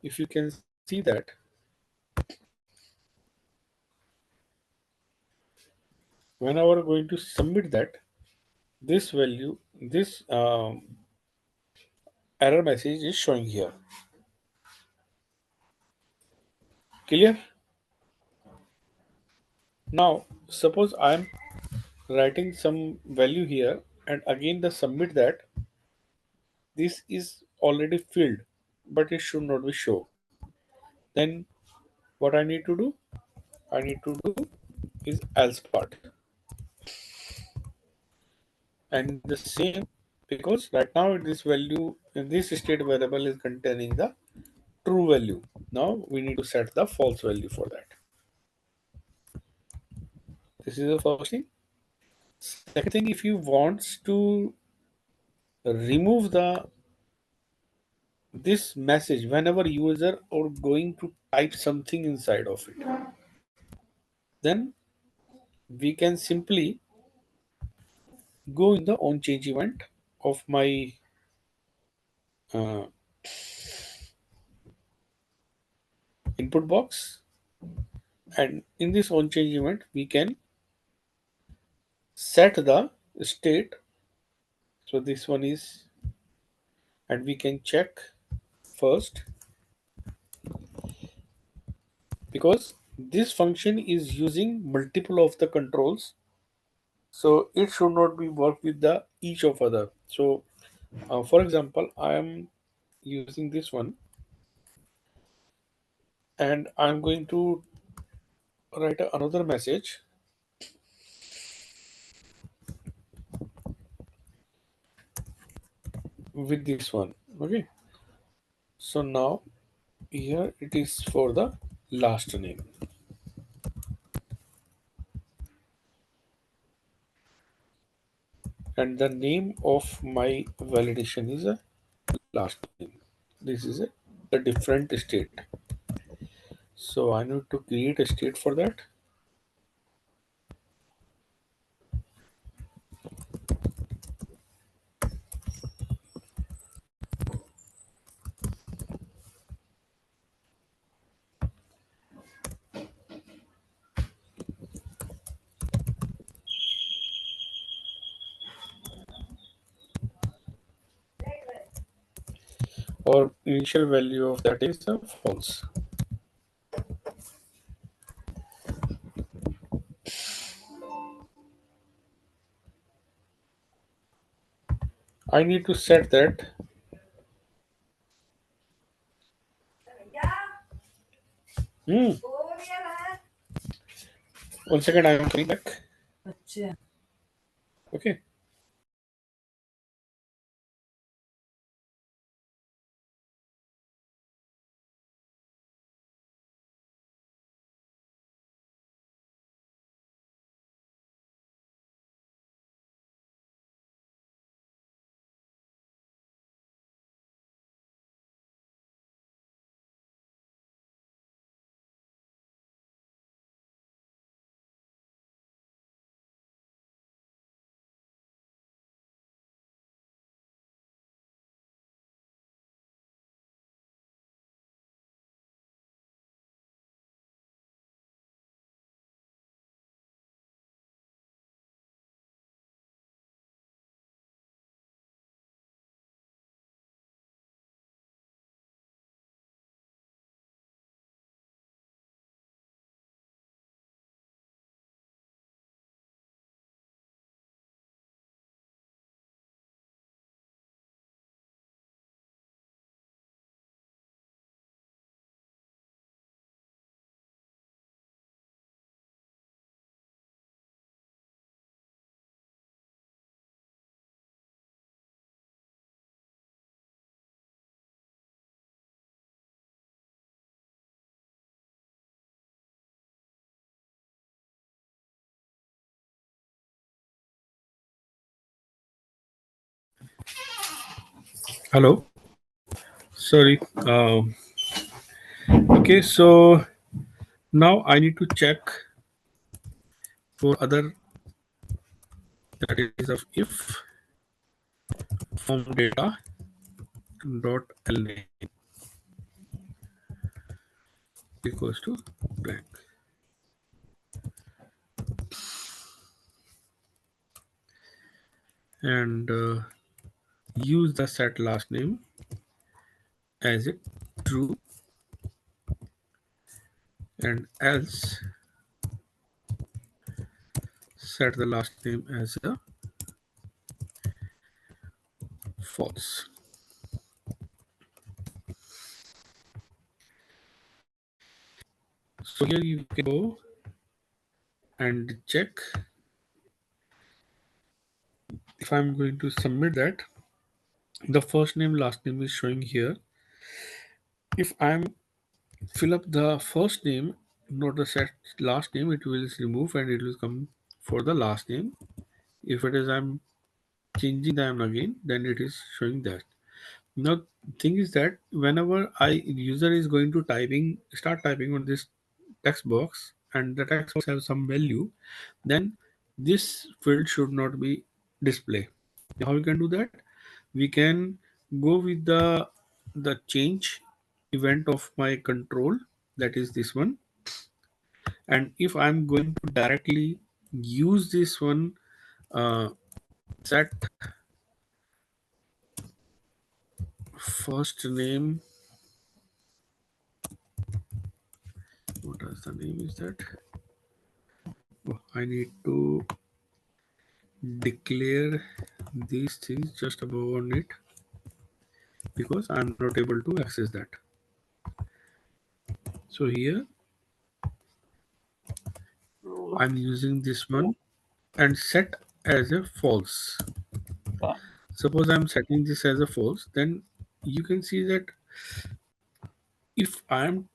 if you can see that whenever going to submit that, this value, this error message is showing here. Clear? Now suppose I'm writing some value here, and again the submit that this is already filled, but it should not be show. Then what I need to do? I need to do is else part, and the same, because right now this value in this state variable is containing the true value. Now we need to set the false value for that. This is the first thing. Second thing, if you want to remove the this message whenever user or going to type something inside of it, then we can simply go in the on change event of my uh, input box, and in this on change event we can set the state. So this one is, and we can check first, because this function is using multiple of the controls, so it should not be work with the each of other. So for example, I am using this one, and I'm going to write another message with this one. Okay, so now here it is for the last name, and the name of my validation is a last name. This is a different state, so I need to create a state for that. Or initial value of that is a false. I need to set that. Hmm. 1 second, I am coming back. Okay. Hello. Sorry. Okay. So now I need to check for other, that is of if form data dot lname equals to blank, and use the set last name as it true, and else set the last name as a false. So here you can go and check if I'm going to submit that. The first name, last name is showing here. If I'm fill up the first name, not the set last name, it will remove and it will come for the last name. If it is I'm changing them again, then it is showing that. Now thing is that whenever I user is going to start typing on this text box, and the text box has some value, then this field should not be display. How we can do that? We can go with the change event of my control, that is this one, and if I'm going to directly use this one uh, set first name. What is the name? Is that? Oh, I need to declare these things just above on it because I'm not able to access that. So here So, I'm using this one and set as a false. yeah, Suppose I'm setting this as a false, then you can see that if I'm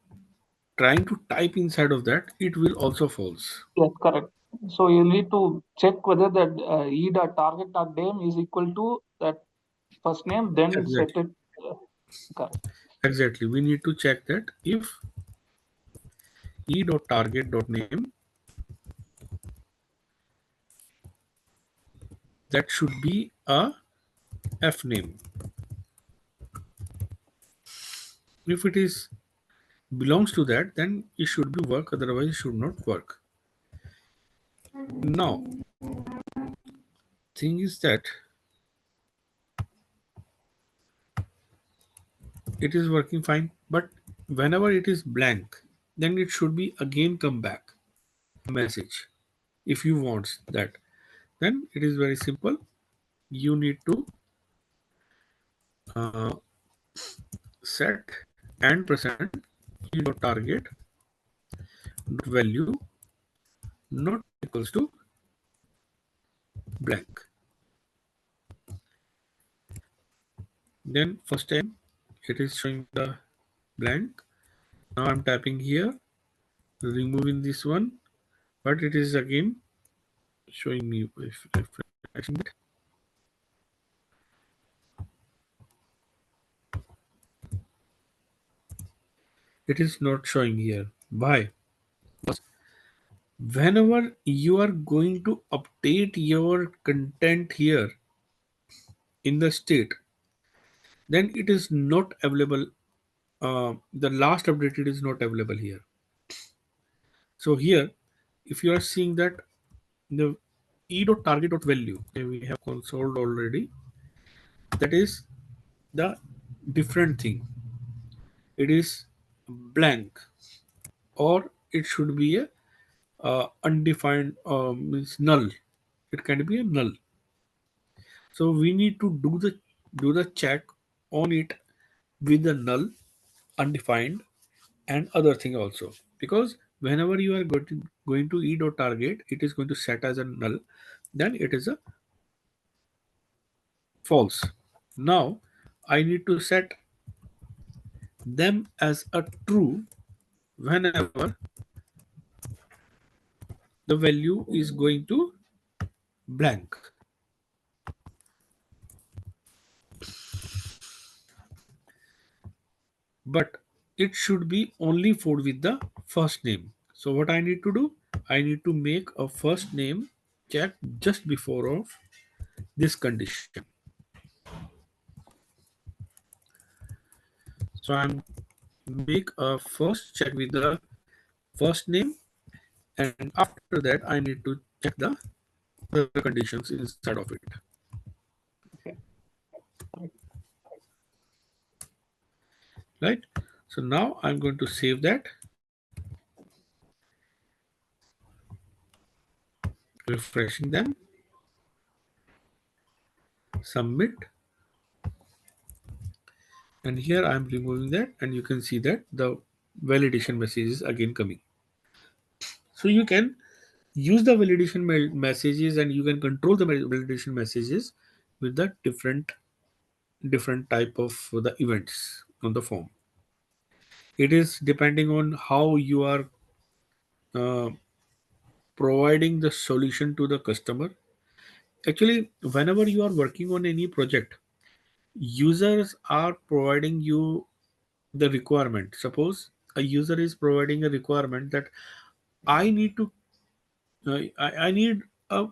trying to type inside of that, it will also false. yes, correct. So you need to check whether that e.target.name is equal to that first name, then set Exactly. it. Uh, correct. Exactly. We need to check that if e.target.name, that should be a f name. If it is belongs to that, then it should be work, otherwise it should not work. Now thing is that it is working fine, but whenever it is blank, then it should be again come back a message. If you want that, then it is very simple. You need to uh, set and present e dot target dot value not equals to blank. Then first time it is showing the blank. Now I'm tapping here, removing this one, but it is again showing me if refreshing it. It is not showing here. Why? Whenever you are going to update your content here in the state, then it is not available. The last updated is not available here. So here, if you are seeing that the e.target.value, okay, we have consoled already, that is the different thing. It is blank, or it should be a undefined, means null. It can be a null. So we need to do the check on it with the null, undefined, and other thing also, because whenever you are going to e.target, it is going to set as a null, then it is a false. Now I need to set them as a true whenever the value is going to blank, but it should be only for with the first name. So what I need to do, I need to make a first name check just before of this condition. So I'm make a first check with the first name, and after that I need to check the other conditions inside of it. Okay. Correct. Right. So now I'm going to save that, refreshing them, submit, and here I'm removing that, and you can see that the validation message is again coming. So you can use the validation messages, and you can control the validation messages with the different type of the events on the form. It is depending on how you are uh, providing the solution to the customer. Actually, whenever you are working on any project, users are providing you the requirement. Suppose a user is providing a requirement that I need to I need a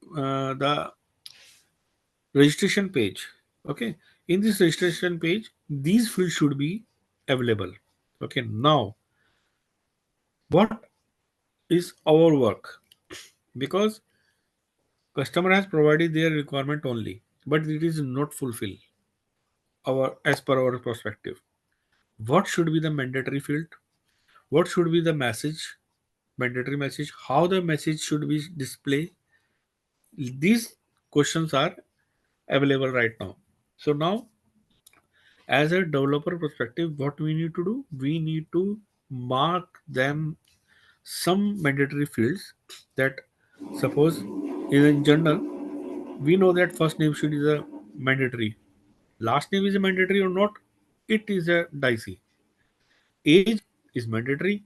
the registration page. Okay, in this registration page, these fields should be available. Okay, now what is our work? Because Customer has provided their requirement only, but it is not fulfill our as per our perspective. What should be the mandatory field? What should be the message? Mandatory message? How the message should be displayed? These questions are available right now. So now, as a developer perspective, what we need to do? We need to mark them some mandatory fields that suppose in general we know that first name should is a mandatory, last name is a mandatory or not, it is a dicey. Age is mandatory,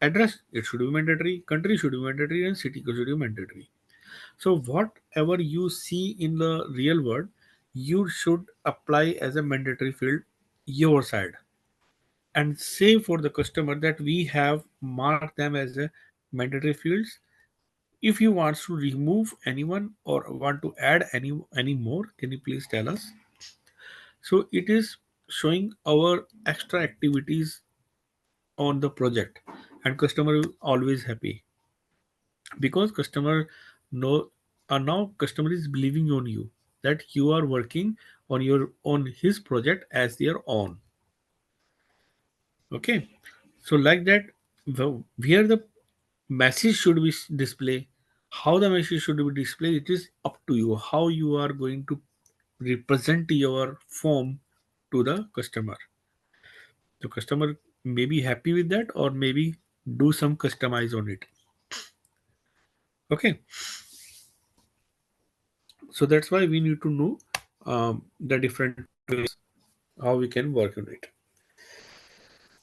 address it should be mandatory, country should be mandatory, and city should be mandatory. So whatever you see in the real world, you should apply as a mandatory field your side and say for the customer that we have marked them as a mandatory fields. If you want to remove anyone or want to add any more, can you please tell us? So it is showing our extra activities on the project, and customer is always happy because customer know, now customer is believing on you that you are working on his project as their own. Okay, so like that, where the message should be display, how the message should be displayed, it is up to you how you are going to represent your form to the customer. The customer may be happy with that or maybe do some customize on it. Okay, so that's why we need to know the different ways how we can work on it.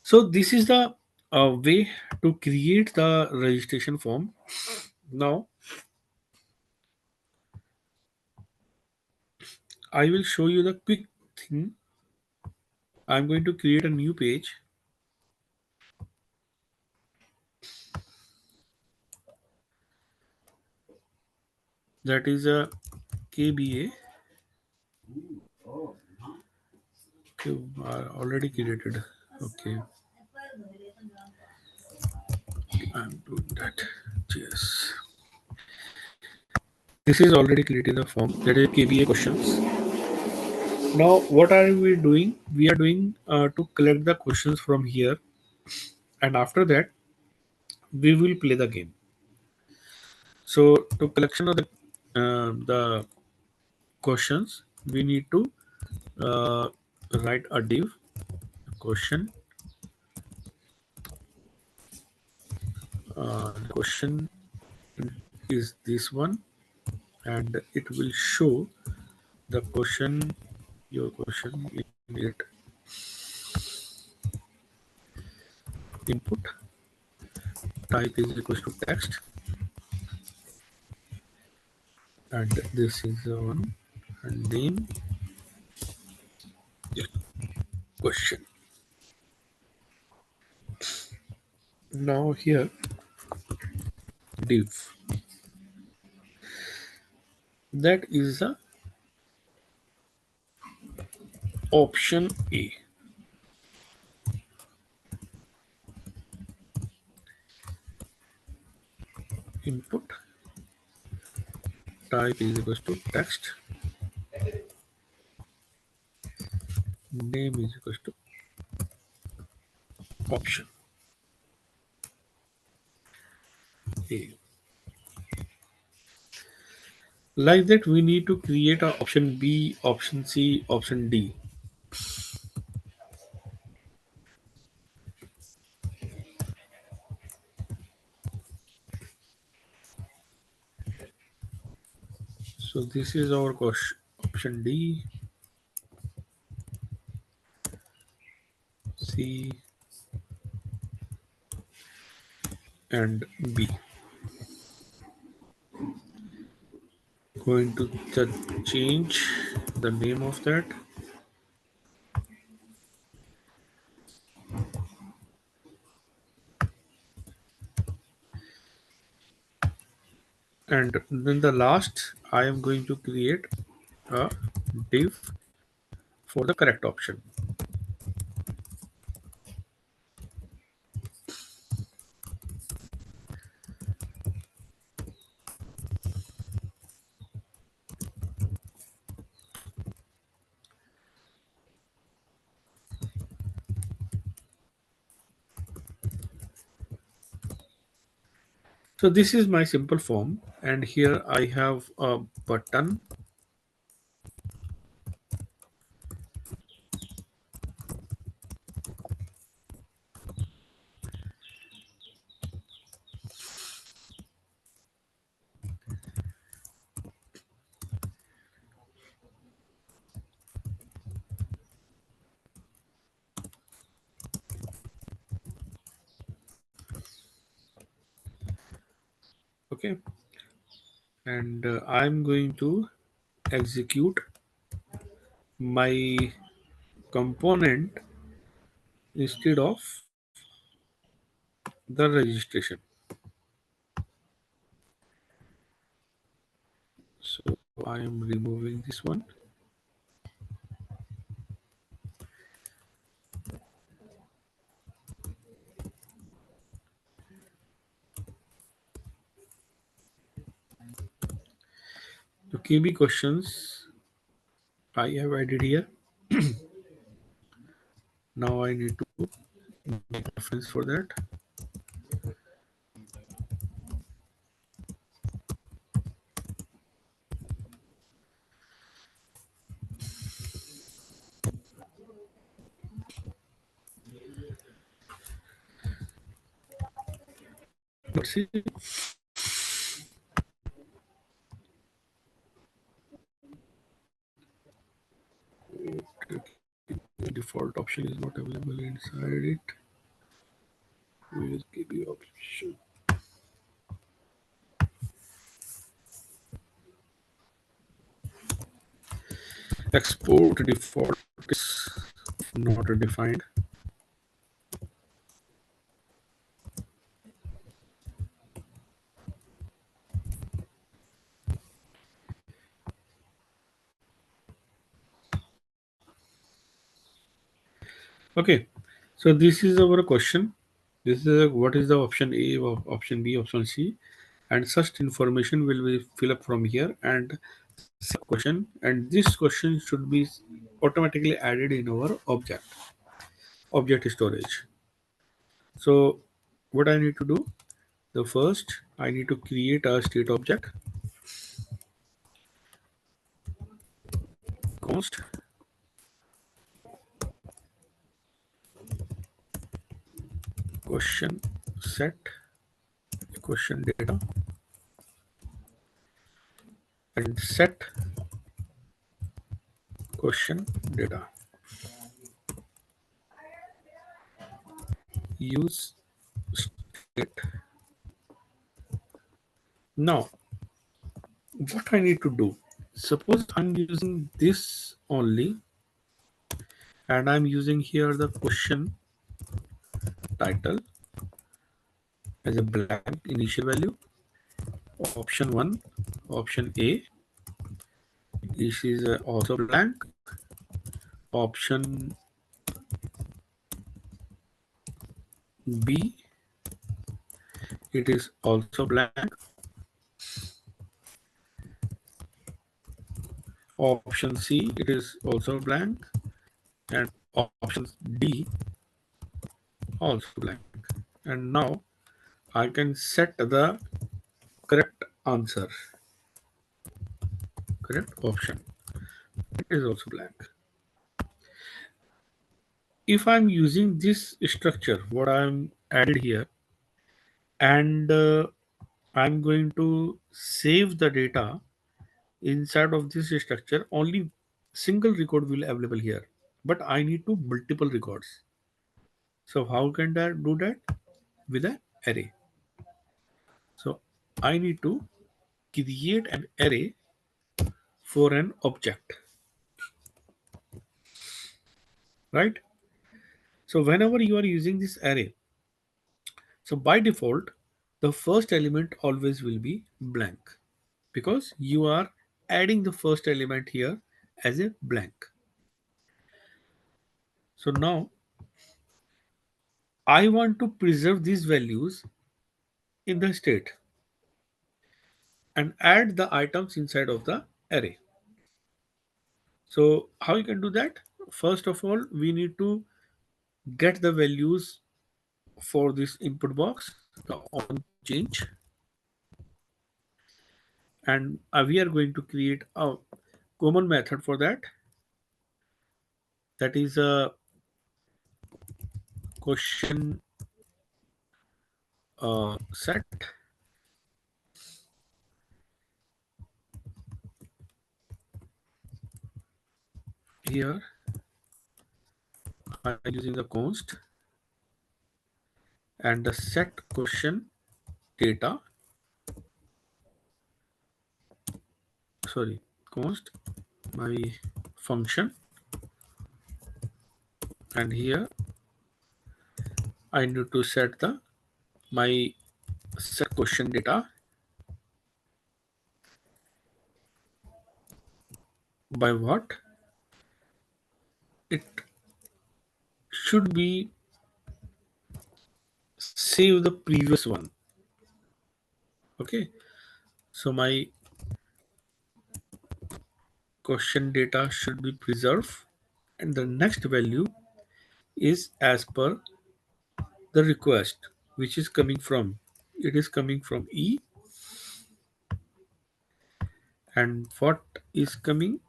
So this is the way to create the registration form. Now I will show you the quick thing. I'm going to create a new page, that is a KBA. Okay, I already created. Okay, I'm doing that. Yes. This is already created the form, that is KBA questions. Now, what are we doing? We are doing to collect the questions from here, and after that, we will play the game. So, to collection of the questions, we need to uh, write a div question. The question is this one, and it will show the question, your question in it. Input type is equals to text, and this is the one, and name question. Now here div, that is the option A. Input type is equals to text, name is equals to option A. Like that, we need to create a option B, option C, option D. So this is our question, option D, C, and B. Going to change the name of that, and then the last I am going to create a div for the correct option. So this is my simple form, and here I have a button. Okay, and I'm going to execute my component instead of the registration. So I am removing this one. The KB questions I have added here. Now I need to make reference for that. Let's see. The default option is not available inside it. Where is KB option? Export default is not defined. Okay, so this is our question. This is what is the option A, option B, option C, and such information will be fill up from here and question. And this question should be automatically added in our object storage. So what I need to do? The first I need to create a state object. Const question set question data and set question data. Use state. Now what I need to do? Suppose I'm using this only, and I'm using here the question title as a blank initial value. Option 1, option A, this is also blank. Option B, it is also blank. Option C, it is also blank. And option D, also blank. And now I can set the correct answer, correct option. It is also blank. If I'm using this structure, what I'm added here, and I'm going to save the data inside of this structure, only single record will available here, but I need to multiple records. So how can I do that? With an array. So I need to create an array for an object, right? So whenever you are using this array, so by default the first element always will be blank, because you are adding the first element here as a blank. So now I want to preserve these values in the state and add the items inside of the array. So how you can do that? First of all, we need to get the values for this input box, the on change. and we are going to create a common method for that. That is a question set. Here I'm using the const and the set question data, sorry, const my function, and here I need to set the my set question data by what it should be save the previous one. Okay, so my question data should be preserved, and the next value is as per the request, which is coming from, it is coming from E, and what is coming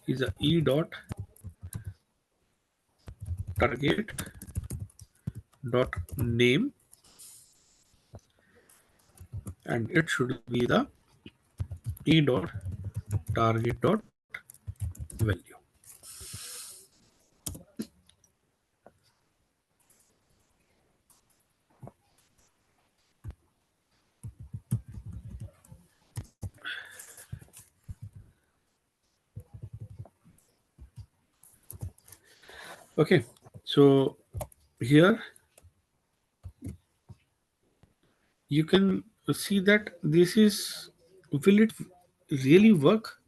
is a E dot target dot name, and it should be the E dot target dot value. Okay, so here you can see that this is, will it really work?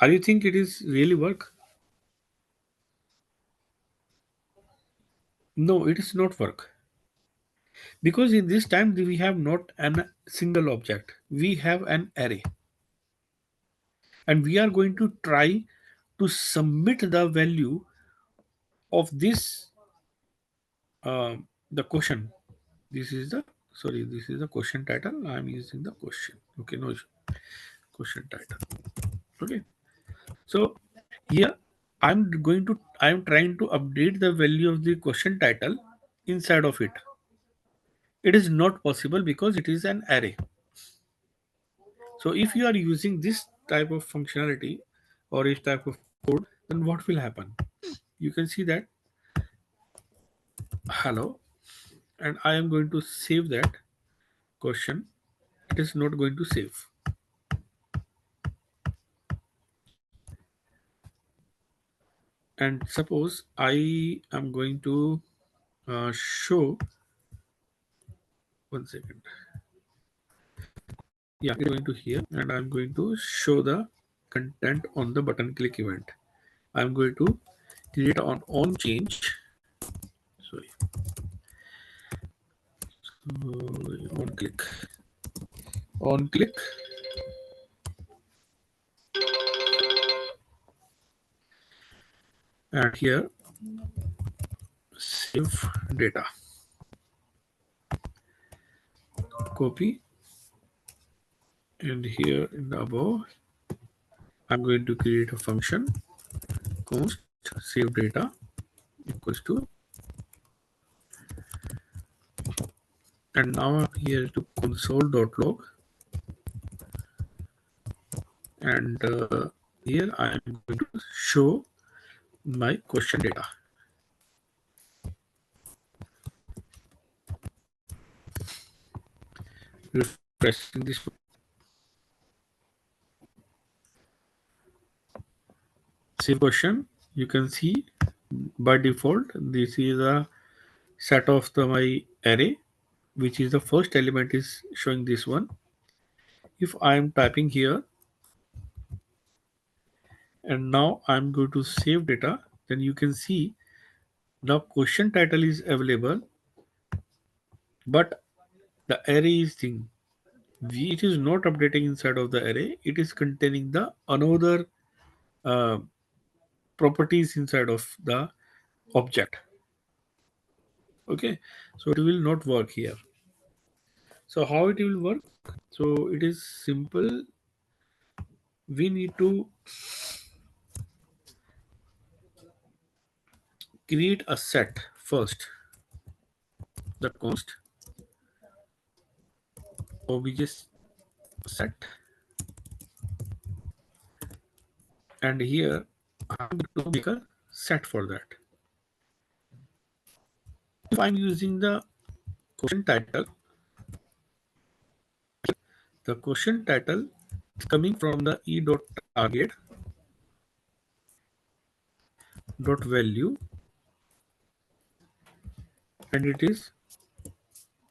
Are you think it is really work? No, it is not work, because in this time we have not an single object, we have an array, and we are going to try to submit the value of this, the question. This is the, sorry, this is the question title, I am using the question. Okay, no issue. Question title. Okay, so here I'm trying to update the value of the question title inside of it. It is not possible because it is an array. So if you are using this type of functionality or this type of code, then what will happen? You can see that hello, and I am going to save that question. It is not going to save. And suppose I am going to show, 1 second. Yeah, it's going to here, and I'm going to show the content on the button click event. I'm going to create on change. Sorry, on click, on click, and here save data, copy, and here in the above I'm going to create a function const save data equals to, and now I'm here to console.log, and here I am going to show my question data. Refreshing this save question, you can see by default this is a set of the my array, which is the first element is showing this one. If I am typing here and now I'm going to save data, then you can see now question title is available, but the array is thing. It is not updating inside of the array. It is containing the another uh, properties inside of the object. Okay, so it will not work here. So how it will work? So it is simple. We need to create a set first, the const obj set, and here I'm going to make a set for that. If I'm using the question title, the question title is coming from the e dot target dot value, and it is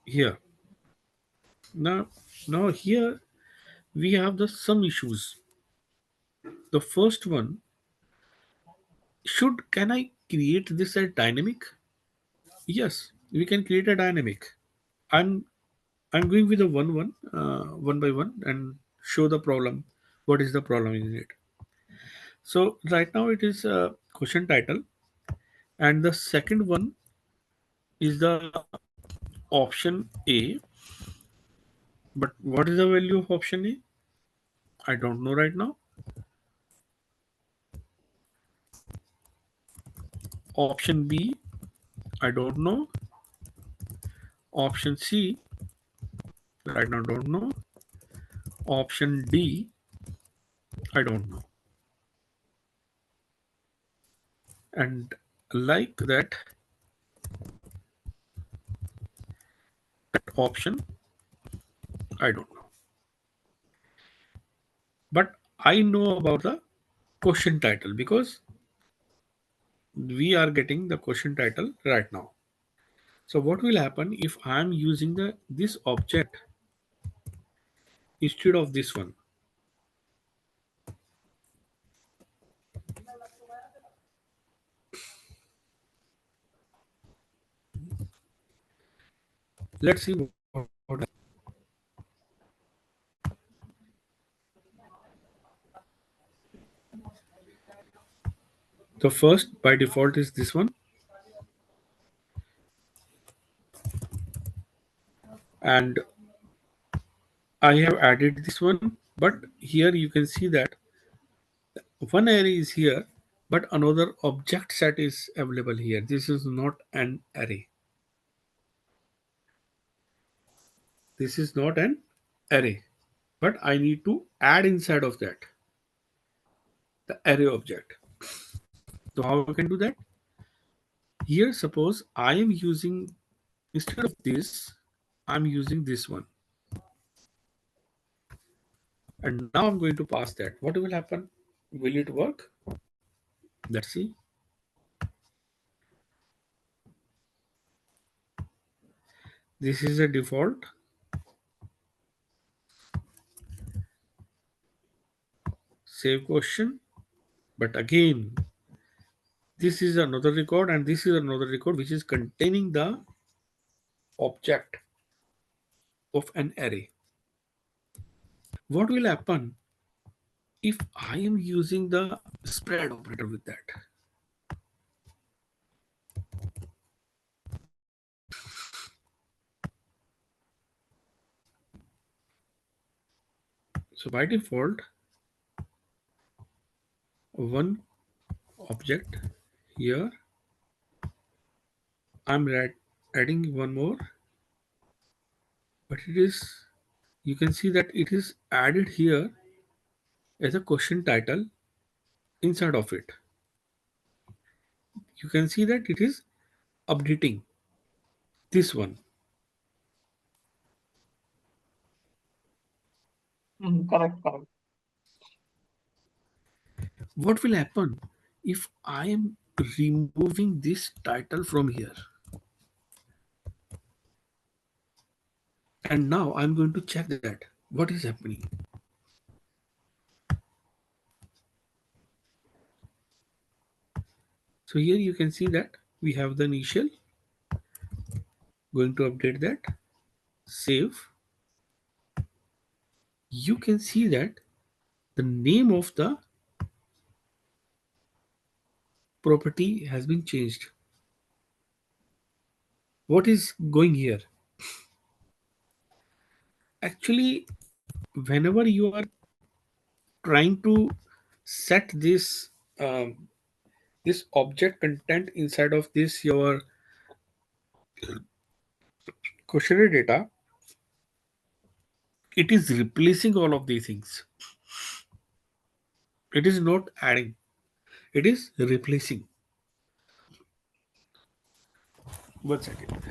here. Now here we have the some issues. The first one, should can I create this as dynamic? Yes, we can create a dynamic. I'm I'm going with the one by one, and show the problem. What is the problem in it? So right now it is a question title, and the second one is the option A. But what is the value of option A? I don't know right now. Option B, I don't know. Option C, right now don't know. Option D, I don't know. And like that, that option, I don't know. But I know about the question title because we are getting the question title right now. So what will happen if I'm using the this object instead of this one? Let's see what the first by default is this one, and I have added this one. But here you can see that one array is here, but another object set is available here. This is not an array. This is not an array, but I need to add inside of that the array object. So how we can do that? Here, suppose I am using, instead of this, I'm using this one. And now I'm going to pass that. What will happen? Will it work? Let's see. This is a default save question. But again, this is another record and this is another record which is containing the object of an array. What will happen if I am using the spread operator with that? So by default, one object here, I'm adding one more, but it is, you can see that it is added here as a question title inside of it. You can see that it is updating this one. Correct, correct. What will happen if I am removing this title from here? And now I'm going to check that. What is happening? So here you can see that we have the initial, going to update that, save. You can see that the name of the property has been changed. What is going here? Actually, whenever you are trying to set this object content inside of this your questionnaire data, it is replacing all of these things. It is not adding, it is replacing. One second.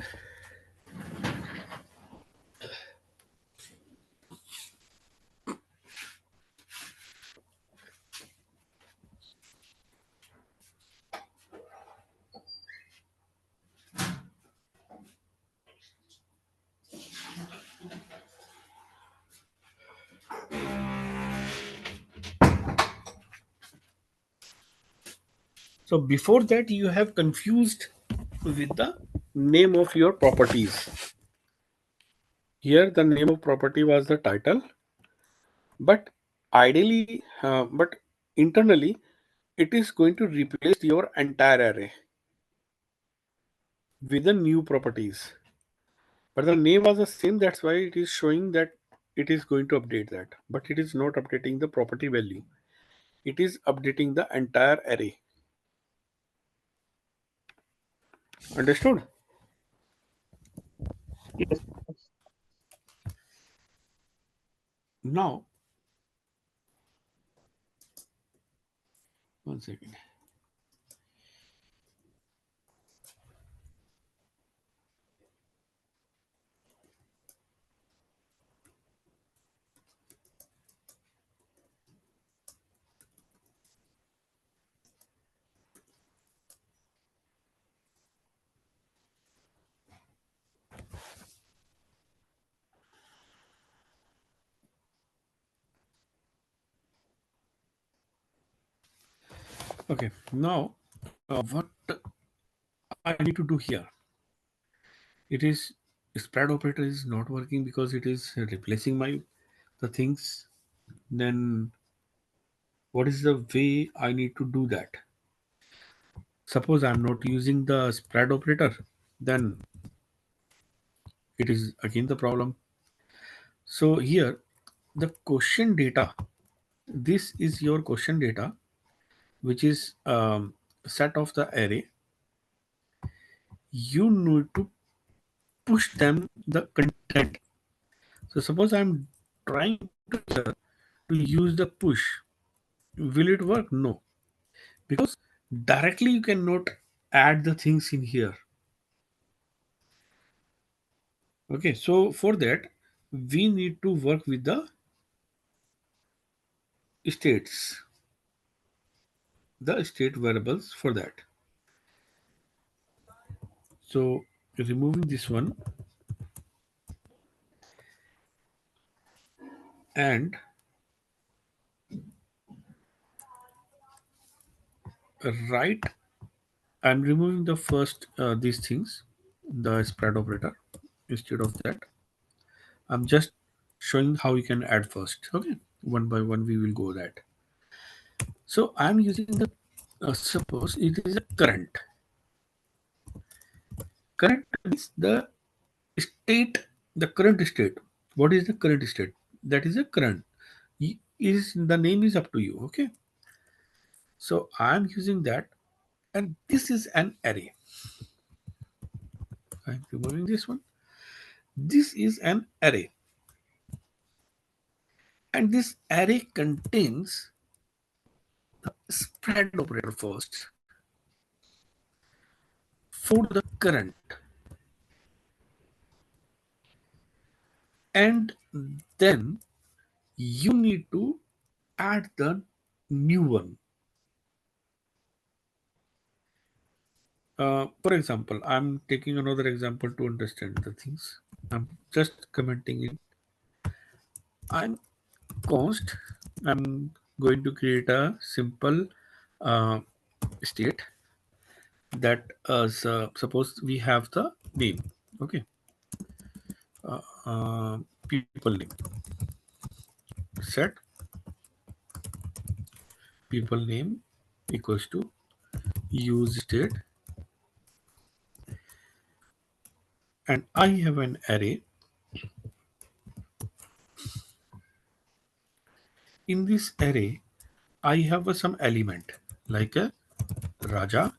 So before that, you have confused with the name of your properties. Here, the name of property was the title, but ideally, but internally, it is going to replace your entire array with the new properties. But the name was the same, that's why it is showing that it is going to update that. But it is not updating the property value. It is updating the entire array. Understood? Yes. Now, one second. Okay, now what I need to do here? It is spread operator is not working because it is replacing my the things. Then what is the way I need to do that? Suppose I'm not using the spread operator, then it is again the problem. So here the question data, this is your question data, which is set of the array. You need to push them the content. So suppose I'm trying to use the push. Will it work? No, because directly you cannot add the things in here. Okay, so for that we need to work with the states, the state variables for that. So removing this one and right, I'm removing the first these things, the spread operator. Instead of that, I'm just showing how you can add first. Okay, one by one we will go that. So I'm using the suppose it is a current. Current means the state, the current state. What is the current state? That is a current. Is the name is up to you. Okay. So I'm using that, and this is an array. I'm removing this one. This is an array, and this array contains spread operator first for the current, and then you need to add the new one. For example, I'm taking another example to understand the things. I'm just commenting it. I'm const. I'm going to create a simple uh, state that suppose we have the name. Okay, people name. Set people name equals to use state, and I have an array In this array, I have some element like a Raja,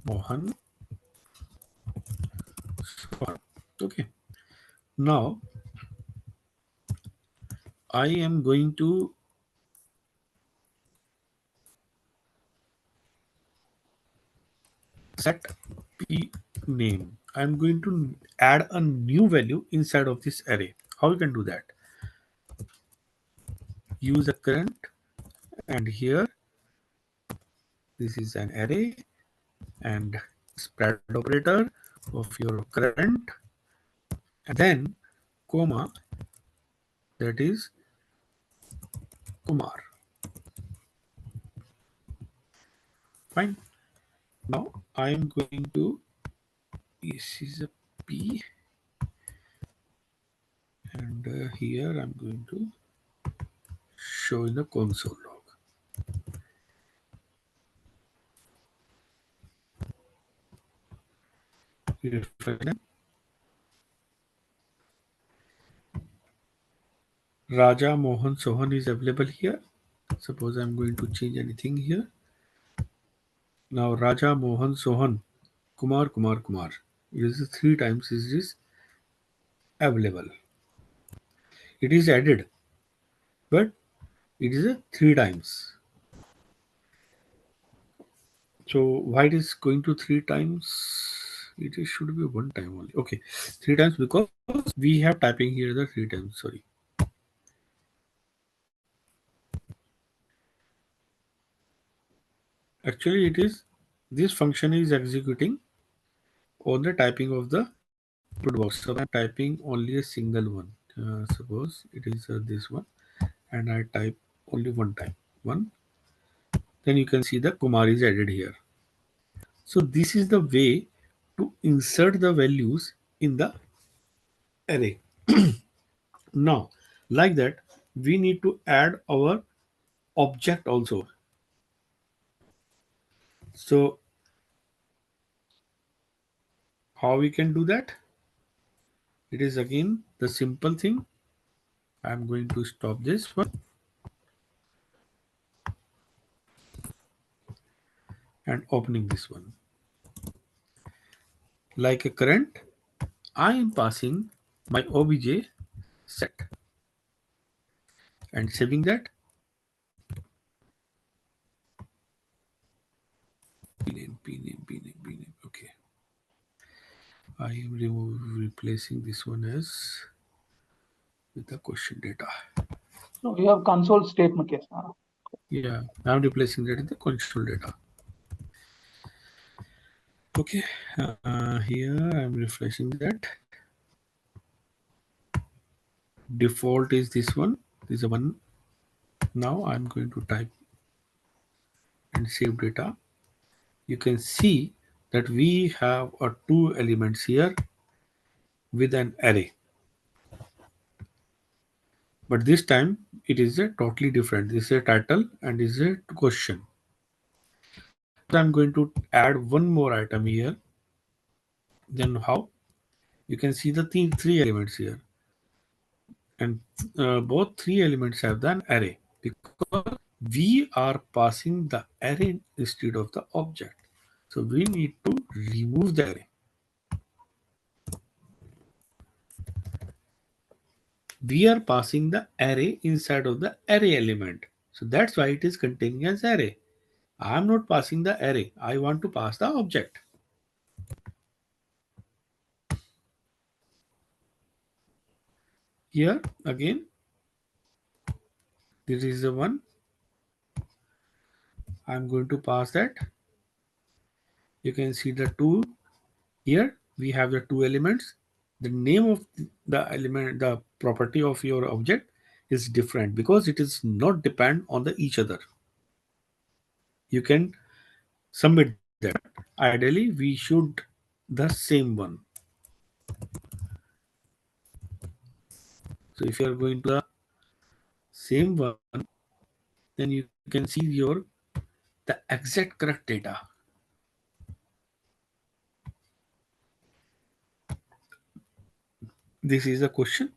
Mohan, Sohan. Okay. Now I am going to set p name. I'm going to add a new value inside of this array. How you can do that? Use a current, and here this is an array and spread operator of your current, and then comma, that is Kumar. Fine. Now I am going to, this is a p, and here I'm going to show in the console log. Refresh them. Raja, Mohan, Sohan is available here. Suppose I'm going to change anything here. Now Raja, Mohan, Sohan, Kumar, Kumar, Kumar. It is three times it is available. It is added, but it is a three times. So why it is going to three times? It is, should be one time only. Okay, three times because we have typing here the three times. Sorry. Actually, it is, this function is executing on the typing of the input box. So I'm typing only a single one. Suppose it is this one, and I type only one time. One. Then you can see the Kumar is added here. So this is the way to insert the values in the array. Now, like that, we need to add our object also. So how we can do that? It is again the simple thing. I'm going to stop this one and opening this one. Like a current, I am passing my obj set and saving that. P name. Okay. I am replacing this one as with the question data. No, you have console state, Mukesh. Yeah, I'm replacing that in the console data. Okay, here I'm refreshing that. Default is this one. This is a one. Now I'm going to type and save data. You can see that we have two elements here with an array. But this time it is a totally different. This is a title and this is a question. So I'm going to add one more item here. Then how? You can see the three elements here, and both three elements have the array because we are passing the array instead of the object. So we need to remove the array. We are passing the array inside of the array element. So that's why it is containing as array. I am not passing the array. I want to pass the object. Here again, this is the one. I'm going to pass that. You can see the two here. We have the two elements. The name of the element, the property of your object is different because it is not depend on the each other. You can submit that. Ideally, we should the same one. So if you are going to the same one, then you can see your the exact correct data. This is a question.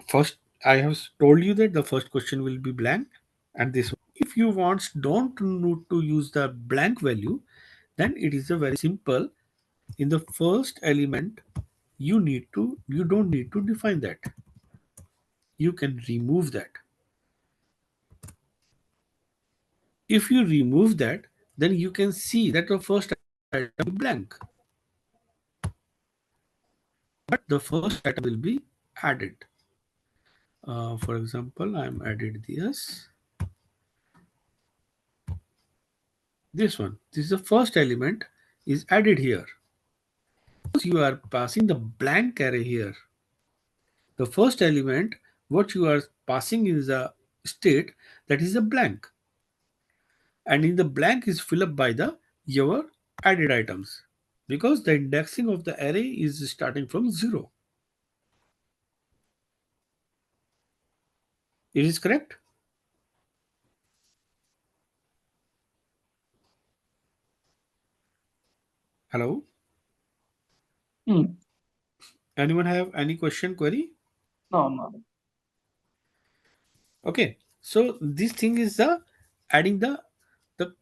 First, I have told you that the first question will be blank, and this one. If you want don't need to use the blank value, then it is a very simple. In the first element, you don't need to define that. You can remove that. If you remove that, then you can see that the first item will be blank, but the first item will be added. For example, I'm added this one. This is the first element is added here. You are passing the blank array here. The first element, what you are passing is a state that is a blank, and in the blank is filled up by the your added items because the indexing of the array is starting from 0. It is correct. Hello. Hmm. Anyone have any question query? No, no. Okay. So this thing is the adding the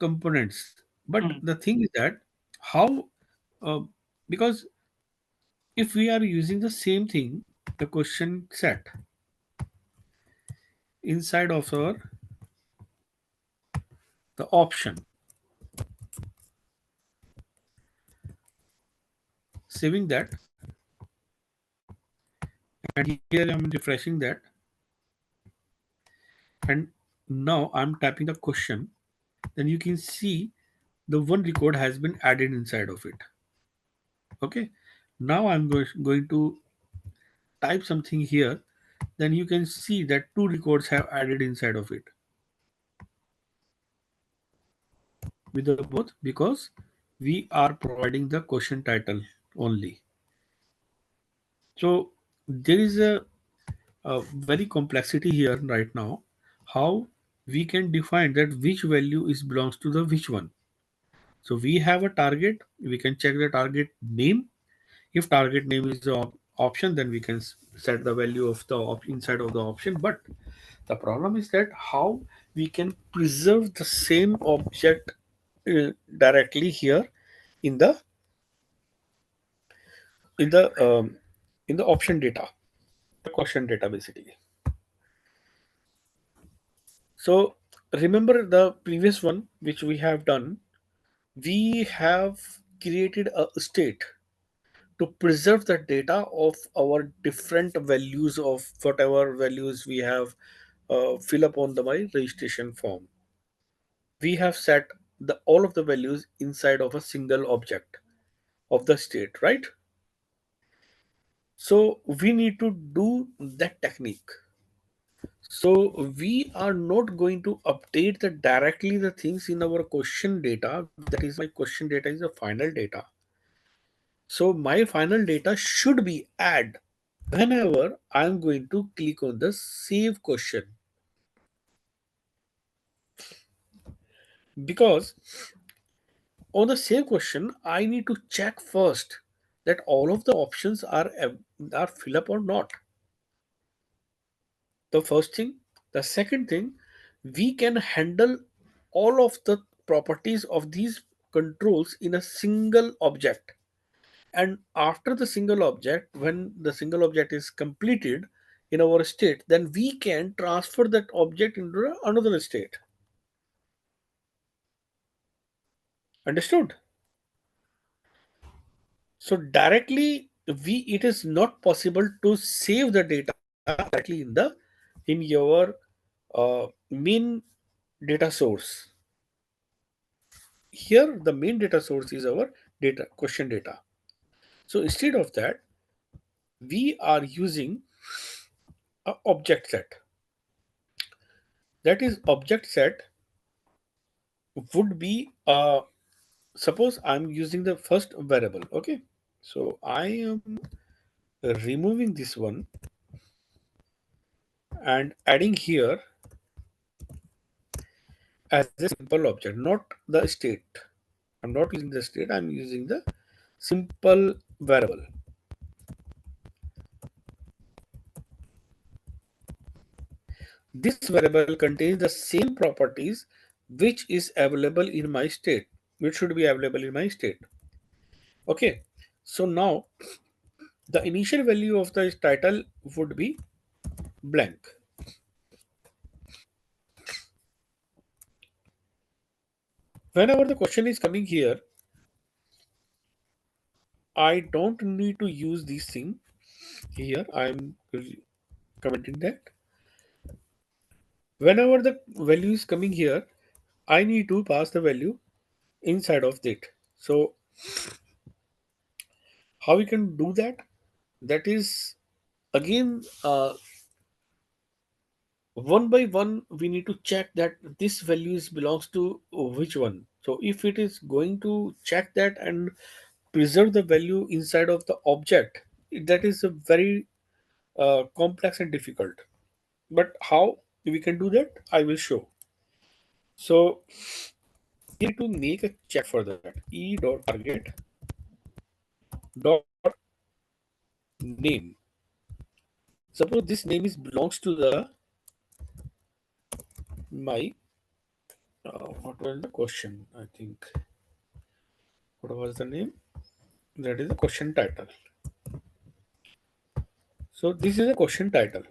components. But Hmm. the thing is that how uh, because if we are using the same thing, the question set inside of our the option, saving that, and here I'm refreshing that, and now I'm typing the question, then you can see the one record has been added inside of it. Okay. Now I'm going to type something here, then you can see that two records have added inside of it with the both because we are providing the question title only. So there is a very complexity here right now, how we can define that which value is belongs to the which one. So we have a target, we can check the target name. If target name is the option, then we can set the value of the inside of the option. But the problem is that how we can preserve the same object directly here in in the um, the option data, the question data basically. So remember the previous one which we have done. We have created a state to preserve the data of our different values of whatever values we have fill up on the my registration form. We have set the all of the values inside of a single object of the state, right? So we need to do that technique. So we are not going to update the directly the things in our question data. That is my question data is the final data. So my final data should be add whenever I'm going to click on the save question, because on the save question I need to check first that all of the options are fill up or not. The first thing. The second thing, we can handle all of the properties of these controls in a single object. And after the single object, when the single object is completed in our state, then we can transfer that object into another state. Understood? So directly we it is not possible to save the data directly in your main data source. Here the main data source is our data question data. So instead of that, we are using a object set. That is object set would be suppose I'm using the first variable. Okay, so I am removing this one and adding here as a simple object, not the state. I'm not using the state, I'm using the simple variable. This variable contains the same properties which is available in my state, which should be available in my state. Okay, so now the initial value of the title would be blank. Whenever the question is coming here, I don't need to use this thing here. I'm commenting that whenever the value is coming here, I need to pass the value inside of it. So how we can do that? That is again one by one we need to check that this values belongs to which one. So if it is going to check that and preserve the value inside of the object, that is a very complex and difficult. But how we can do that, I will show. So we need to make a check for that. E dot target dot name. Suppose this name is belongs to the my what was the question? I think what was the name? That is the question title. So this is a question title.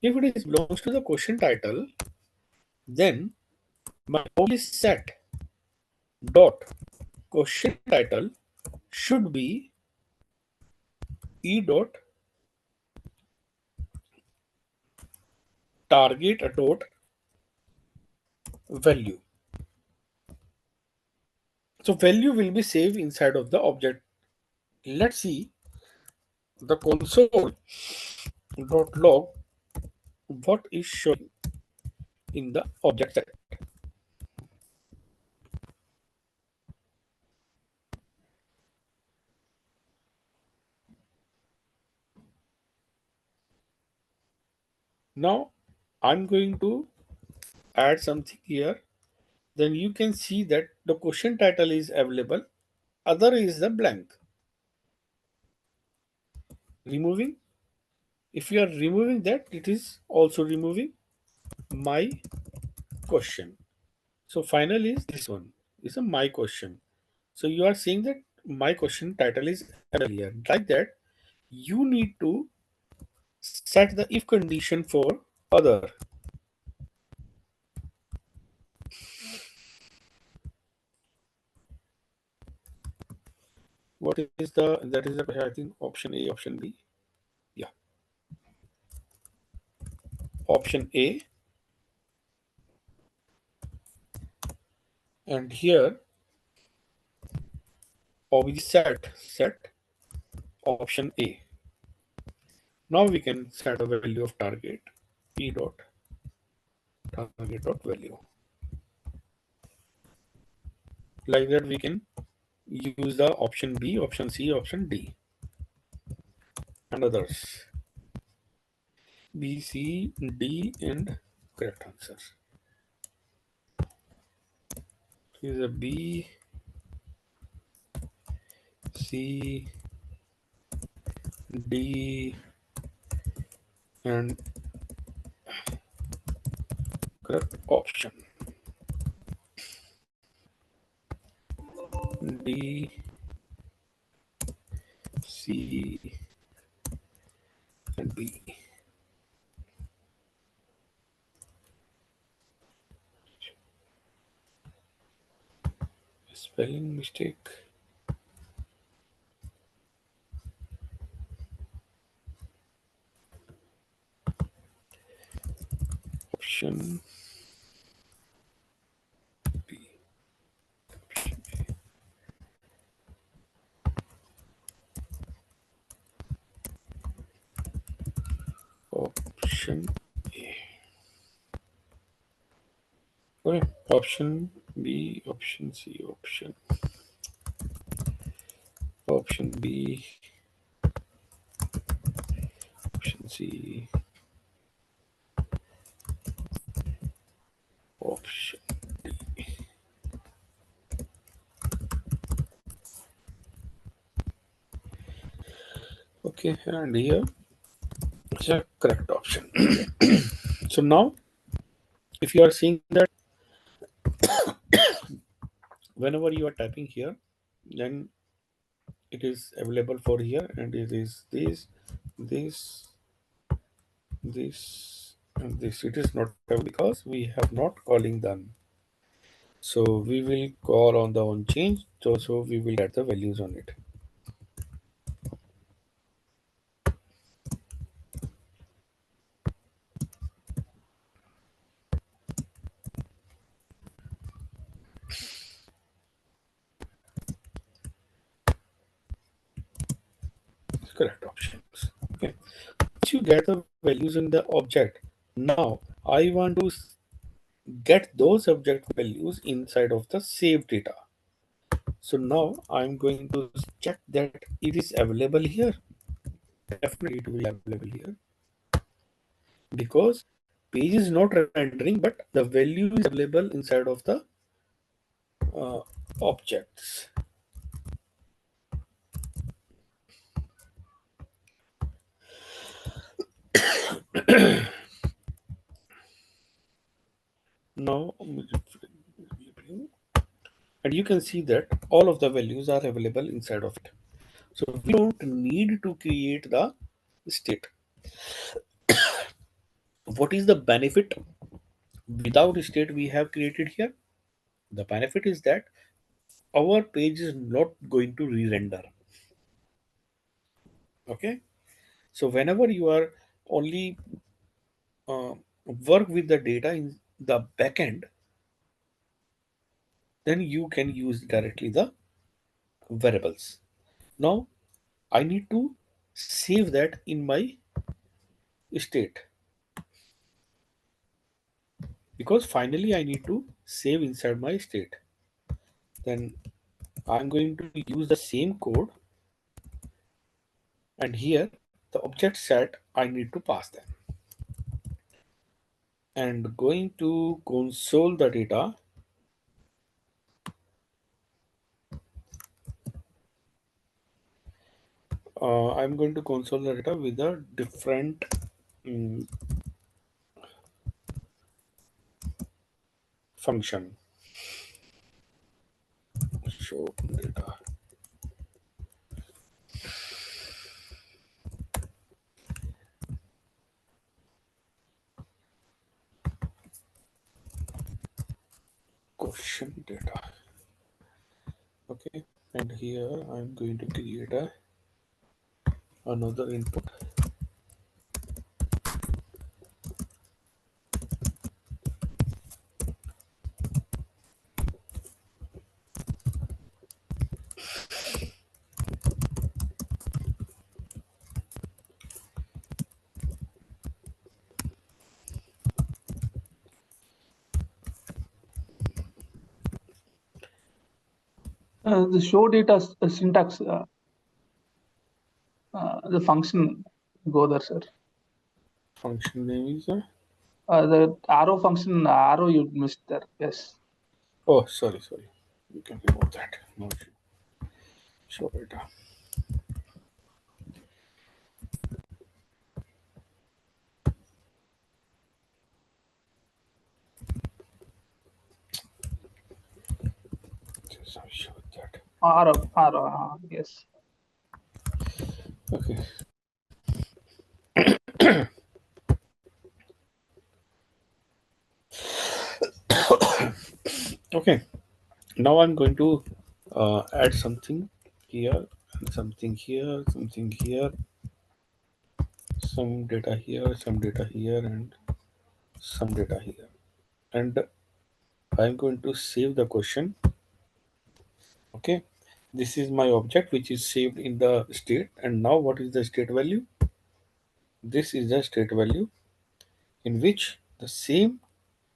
If it is belongs to the question title, then my is set dot question title should be e dot target dot value. So value will be saved inside of the object. Let's see the console dot log what is showing in the object set. Now I'm going to add something here. Then you can see that the question title is available. Other is the blank. Removing. If you are removing that, it is also removing my question. So final is this one. Is a my question. So you are saying that my question title is here. Like that, you need to set the if condition for other. What is the that is the I think option A, option B. Yeah, option A, and here obj set option A. Now we can set a value of target p dot target dot value. Like that we can use the option B, option C, option D, and others. B, C, D, and correct answer is a B, C, D, and correct option D, C, and B. Spelling mistake. Option B. Option A. Okay. Option B, option C, option B, option C, option. Okay, and here is a correct option. So now If you are seeing that whenever you are typing here, then it is available for here, and it is this, this, and this. It is not available because we have not calling done. So we will call on the on change. So we will get the values on it. Correct options. Okay. Once you get the values in the object, now I want to get those object values inside of the saved data. So now I'm going to check that it is available here. Definitely it will available here because page is not rendering, but the value is available inside of the uh, objects. Now, and you can see that all of the values are available inside of it. So we don't need to create the state. What is the benefit without state we have created here? The benefit is that our page is not going to re-render. Okay, so whenever you are only uh, work with the data in the backend, then you can use directly the variables. Now I need to save that in my state, because finally I need to save inside my state. Then I'm going to use the same code, and here the object set I need to pass them, and going to console the data. I'm going to console the data with a different mm, function. Show data. Question data. Okay, and here I'm going to create another input. The show data syntax, the function go there, sir. Function name is The arrow function, arrow you missed there. Yes. oh, sorry, you can remove that. No issue. Show data. Yes, I showed that. Arrow, yes. Okay. Okay, now I'm going to add something here, and something here, something here, some data here, some data here, and some data here. And I'm going to save the question. Okay, this is my object which is saved in the state. And now what is the state value? This is the state value in which the same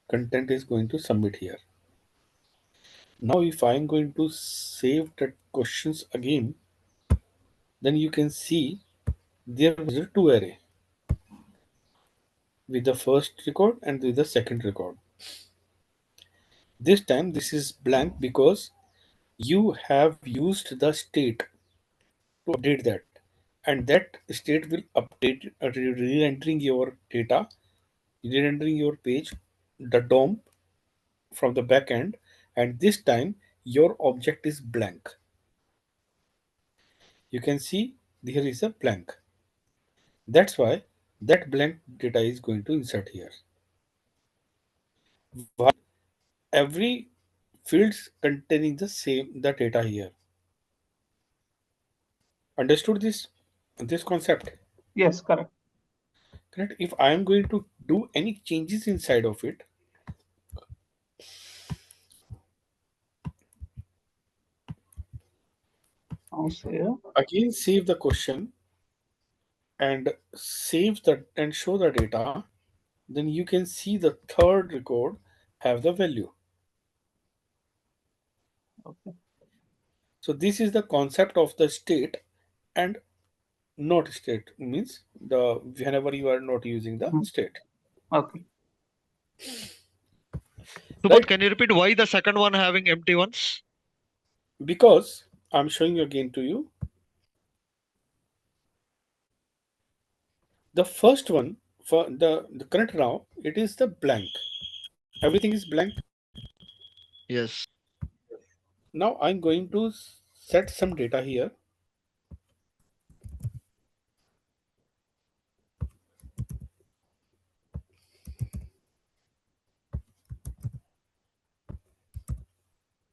content is going to submit here. Now if I'm going to save the questions again, then you can see there was a two array with the first record and with the second record. This time this is blank because you have used the state to update that, and that state will update re-entering your data, re-entering your page the DOM from the back end, and this time your object is blank. You can see here is a blank. That's why that blank data is going to insert here. While every fields containing the data here. Understood this concept? Yes, correct. Correct. If I am going to do any changes inside of it, Also, yeah. again save the question and save the and show the data, then you can see the third record have the value. Okay. So this is the concept of the state and not state means the whenever you are not using the Mhm. state, Okay. Subodh, right? can you repeat why the second one having empty ones? Because I'm showing you again to you the first one for the current now it is the blank, everything is blank. Yes. Now I'm going to set some data here,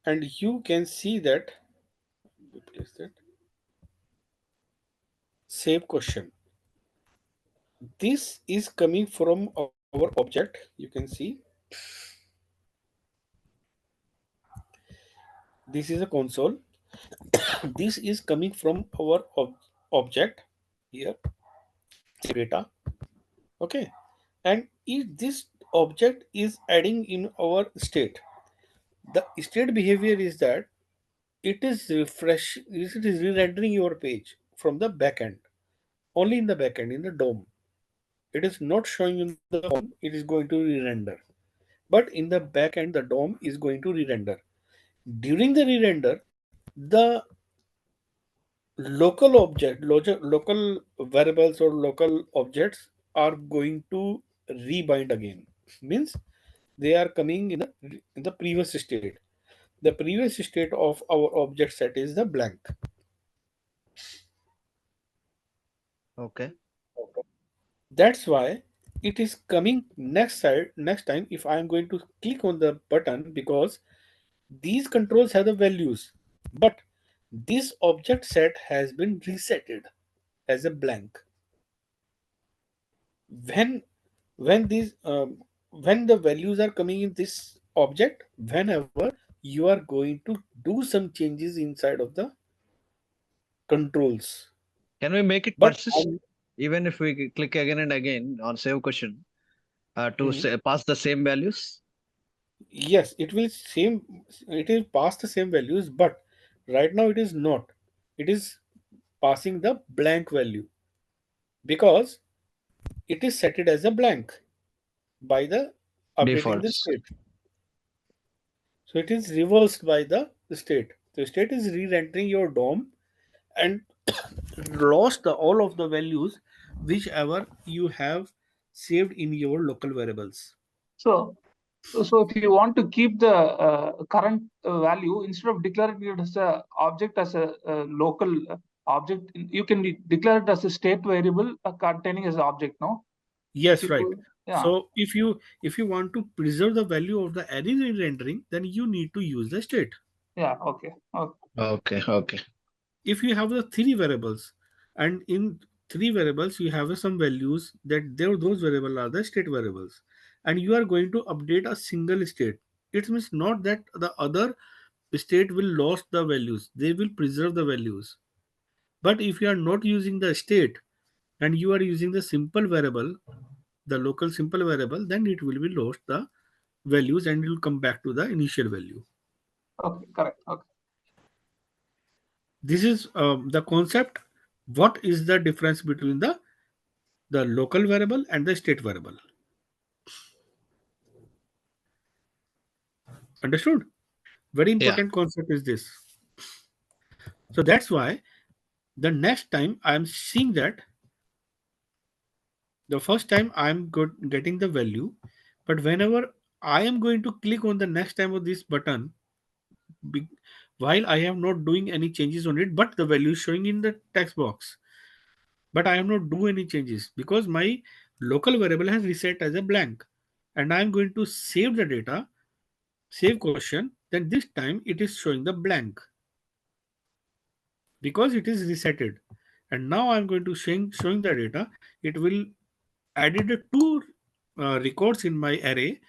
and you can see that replace that save question. This is coming from our object. You can see this is a console. This is coming from our object here, data. Okay, and if this object is adding in our state, the state behavior is that it is it is re-rendering your page from the backend, only in the backend in the DOM. It is not showing in the DOM. It is going to re-render, but in the backend the DOM is going to re-render. During the re-render, the local variables or local objects are going to rebind again. Means they are coming in the previous state. The previous state of our object set is the blank. Okay. That's why it is coming next time if I am going to click on the button, because these controls have the values, but this object set has been resetted as a blank. When when these um, when the values are coming in this object, whenever you are going to do some changes inside of the controls, Can we make it but persist even if we click again and again on save question to Mhm. say, pass the same values? Yes, it will pass the same values, but right now it is not. It is passing the blank value because it is set it as a blank by the updating the Defaults. state. So it is reversed by the state. The state is re-entering your DOM and lost all of the values whichever you have saved in your local variables. So, so if you want to keep the current value, instead of declaring it as a object as a local object, you can declare it as a state variable containing as an object. No, if Yes, you right. do, yeah, So if you want to preserve the value of the array rendering, then you need to use the state. yeah, okay, okay, Okay. Okay. If you have the three variables, and in three variables you have some values that those variables are the state variables, and you are going to update a single state, it means not that the other state will lose the values, they will preserve the values. But if you are not using the state and you are using the simple variable, the local simple variable, then it will be lost the values and it will come back to the initial value. okay, correct, okay. This is the concept. What is the difference between the local variable and the state variable? Understood? Very Yeah. important concept is this. So that's why the next time I am seeing that, the first time I am getting the value, but whenever I am going to click on the next time of this button be- while I am not doing any changes on it, but the value is showing in the text box. But I am not doing any changes because my local variable has reset as a blank. And I am going to save the data, save question, then this time it is showing the blank because it is resetted. And now I'm going to showing the data. It will added the two records in my array.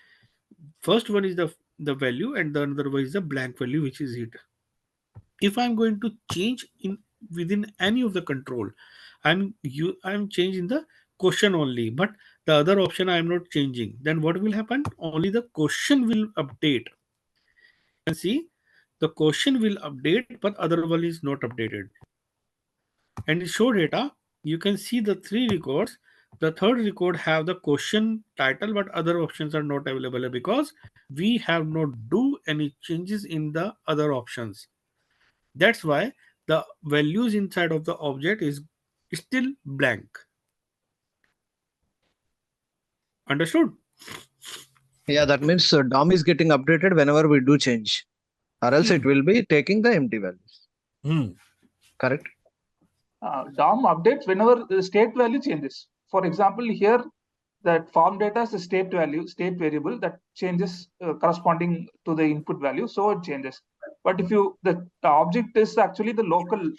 First one is the value, and the another one is the blank value, which is it. If I'm going to change in within any of the control, I'm changing the question only, but the other option I am not changing. Then what will happen? Only the question will update. You can see the question will update, but other one is not updated. And in show data, you can see the three records. The third record have the question title, but other options are not available because we have not do any changes in the other options. That's why the values inside of the object is still blank. Understood? Yeah, that means DOM is getting updated whenever we do change, or else it will be taking the empty values. Hmm. Correct? DOM updates whenever the state value changes. For example, here that form data is a state value, state variable that changes corresponding to the input value, so it changes. But if the object is actually the local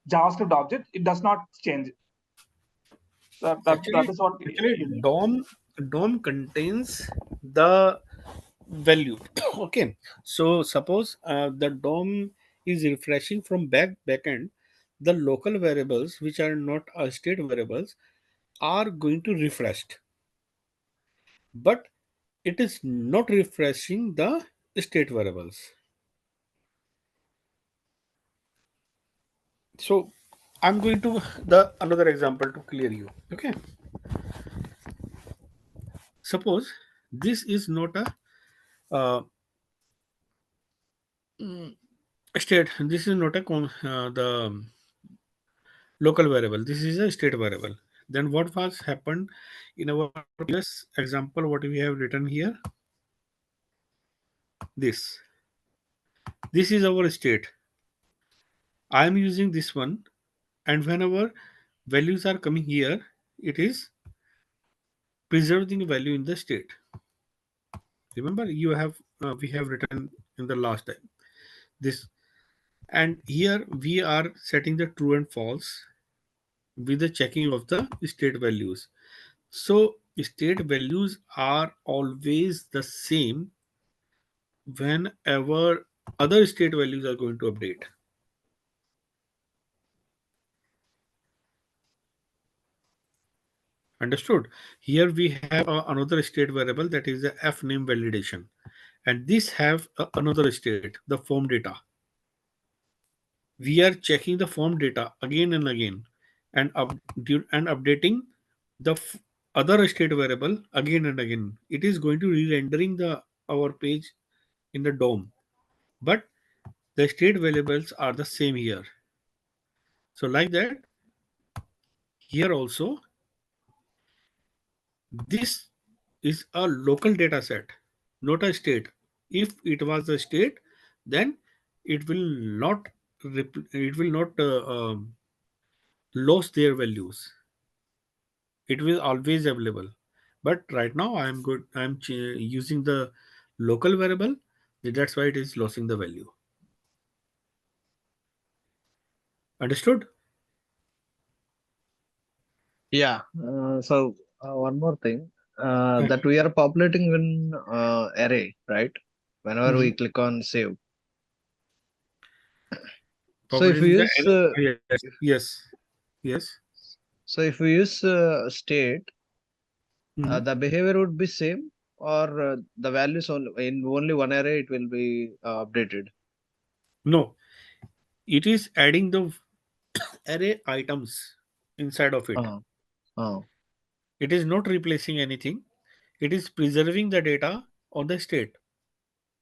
JavaScript object, it does not change. That Actually, is what actually, we need. DOM contains the value. Okay, so suppose the DOM is refreshing from backend, the local variables which are not state variables are going to refresh, but it is not refreshing the state variables. So I'm going to the another example to clear you. Okay, suppose this is not a uh, state. This is not a the local variable. This is a state variable. Then what was happened in our previous example? What we have written here? This. This is our state. I am using this one, and whenever values are coming here, it is preserving value in the state. Remember, you have we have written in the last time this, and here we are setting the true and false with the checking of the state values. So state values are always the same whenever other state values are going to update. Understood? Here we have another state variable, that is the f name validation, and this have another state, the form data. We are checking the form data again and again, and and updating the other state variable again and again. It is going to re-rendering the our page in the DOM, but the state variables are the same here. So like that, here also, this is a local data set, not a state. If it was a state, then it will not it will not lose their values. It will always available. But right now I am good. I am using the local variable. That's why it is losing the value. Understood? Yeah. One more thing, that we are populating in array, right? Whenever we Mm-hmm. click on save. So if we Populating the use yes, yes, yes. state, Mm-hmm. the behavior would be same, or the values on in only one array it will be updated. No, it is adding the array items inside of it. Uh, uh. It is not replacing anything. It is preserving the data on the state.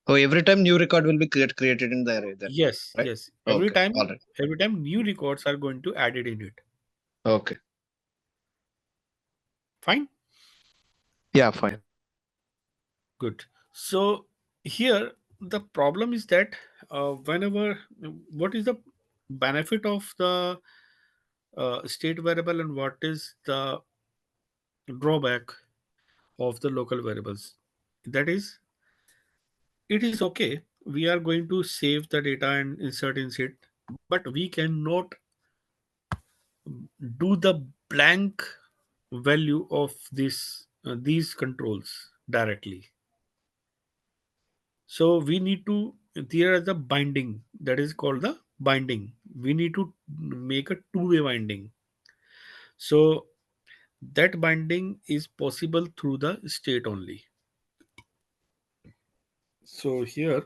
So every time new record will be created in the array then, Yes, right? yes. Okay, all right. Every time new records are going to added in it. Okay. Fine. Yeah, fine. Good. So here the problem is that whenever what is the benefit of the state variable and what is the drawback of the local variables? That is, it is okay. We are going to save the data and insert in it, but we cannot do the blank value of this these controls directly. So we need to, there is a binding that is called the binding. We need to make a two-way binding. So that binding is possible through the state only. So here,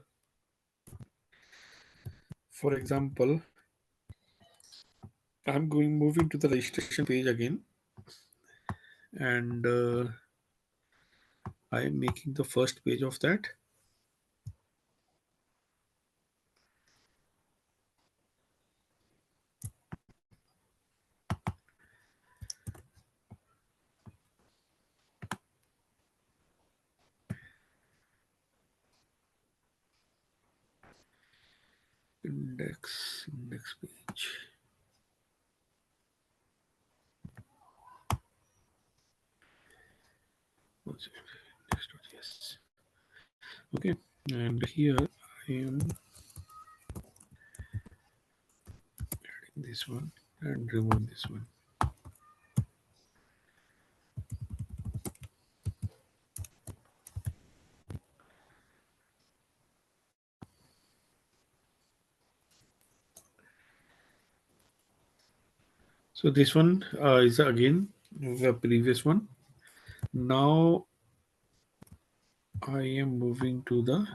for example, I'm going moving to the registration page again, and I am making the first page of that. Index page. Yes. Okay, and here I am adding this one and remove this one. So this one is again the previous one. Now I am moving to the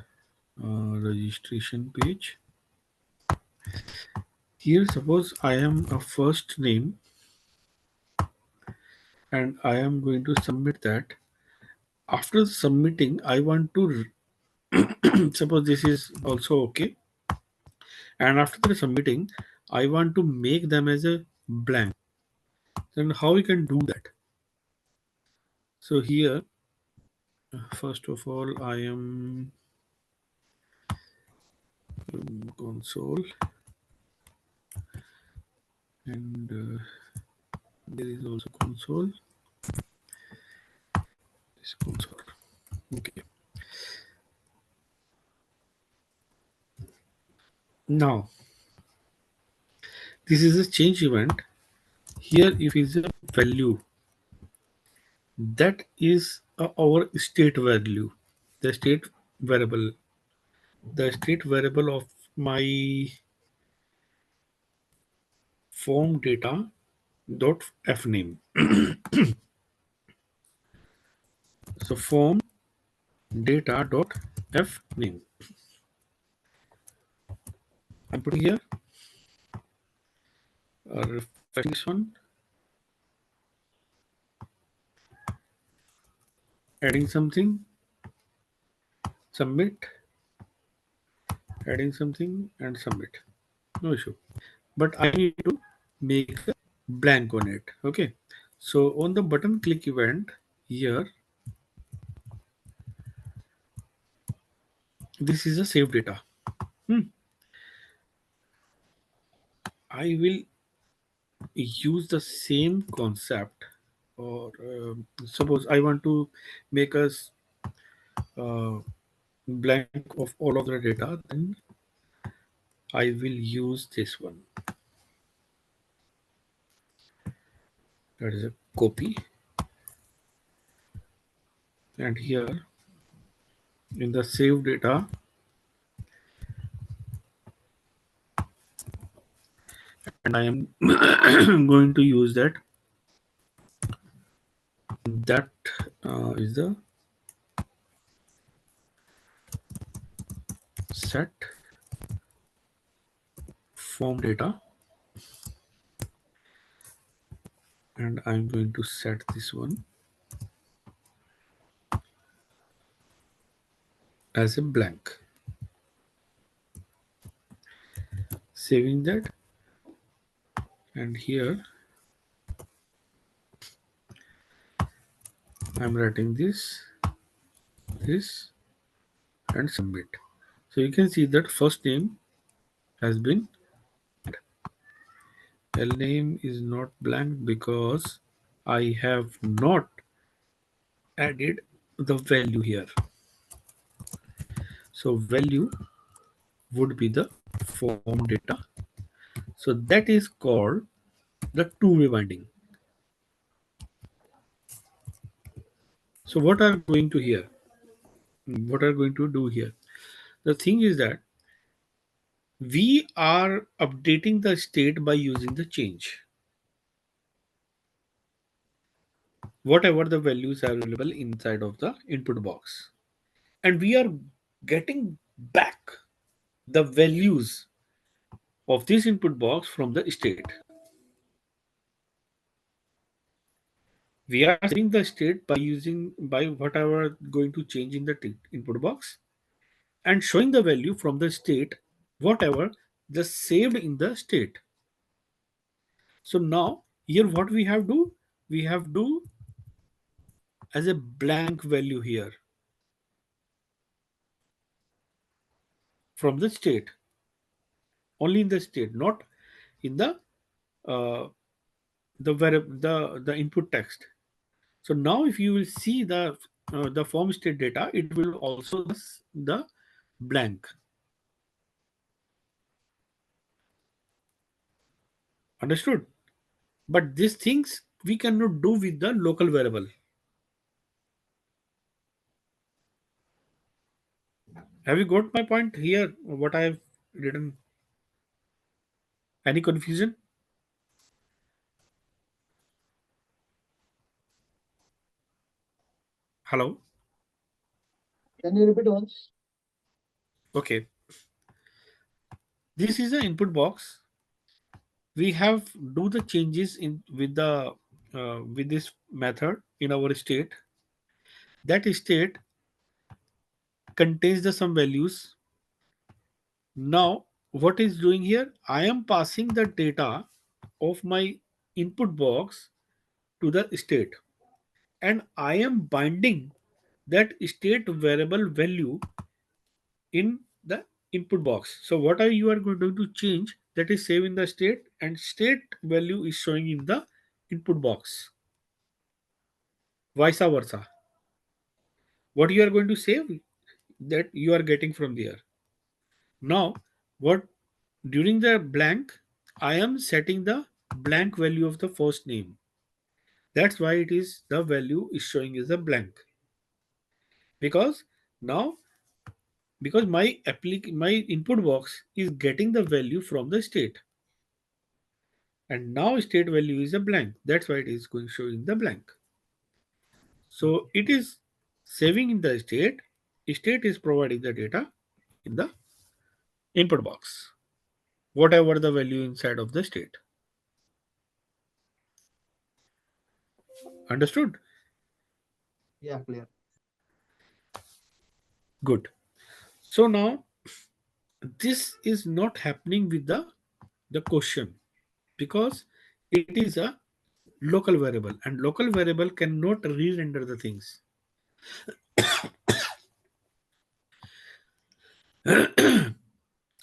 registration page. Here, suppose I am a first name and I am going to submit that. After submitting, I want to suppose this is also okay. And after the submitting, I want to make them as a blank. Then how we can do that? So here, first of all, I am console, and there is also console. This console. Okay. Now this is a change event. Here, if is a value, that is our state value, the state variable, the state variable of my form data dot f name. So form data dot f name. I'm putting here refreshing this one, adding something, submit, adding something and submit. No issue. But I need to make a blank on it. Okay. So on the button click event here, this is a save data. I will use the same concept, or suppose I want to make us blank of all of the data, then I will use this one. That is a copy, and here in the save data, and I am going to use that. That is the set form data, and I'm going to set this one as a blank. Saving that, and here I'm writing this this and submit. So you can see that first name has been L name is not blank because I have not added the value here. So value would be the form data. So that is called the two-way binding. So what are going to here? What are going to do here? The thing is that we are updating the state by using the change. Whatever the values are available inside of the input box. And we are getting back the values of this input box from the state. We are saving the state by using by whatever going to change in the input box and showing the value from the state whatever just saved in the state. So now here what we have do as a blank value here from the state, only in the state, not in uh, the input text. So now if you will see the form state data, it will also the blank. Understood? But these things we cannot do with the local variable. Have you got my point here? What I have written? Any confusion? Hello? Can you repeat once? Okay. This is an input box. We have do the changes in with this method in our state. That state contains the some values. Now what is doing here? I am passing the data of my input box to the state, and I am binding that state variable value in the input box. So what are you are going to change, that is save in the state, and state value is showing in the input box. Vice versa. What you are going to save, that you are getting from there. Now what, during the blank I am setting the blank value of the first name. That's why it is the value is showing as a blank, because now because my input box is getting the value from the state, and now state value is a blank. That's why it is going showing the blank. So Okay. it is saving in the state is providing the data in the input box, whatever the value inside of the state. Understood? Yeah, clear. Good. So now this is not happening with the question, because it is a local variable, and local variable cannot re-render the things.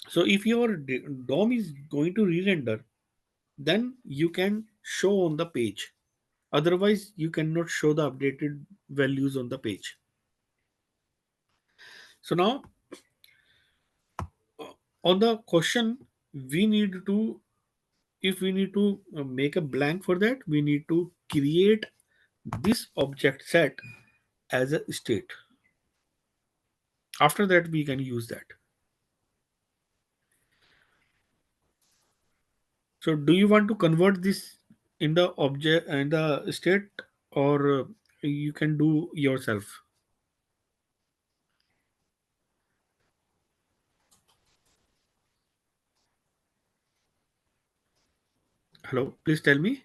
So if your DOM is going to re-render, then you can show on the page. Otherwise, you cannot show the updated values on the page. So now on the question, we need to, if we need to make a blank for that, we need to create this object set as a state. After that, we can use that. So do you want to convert this in the object and the state, or you can do yourself? Hello, please tell me.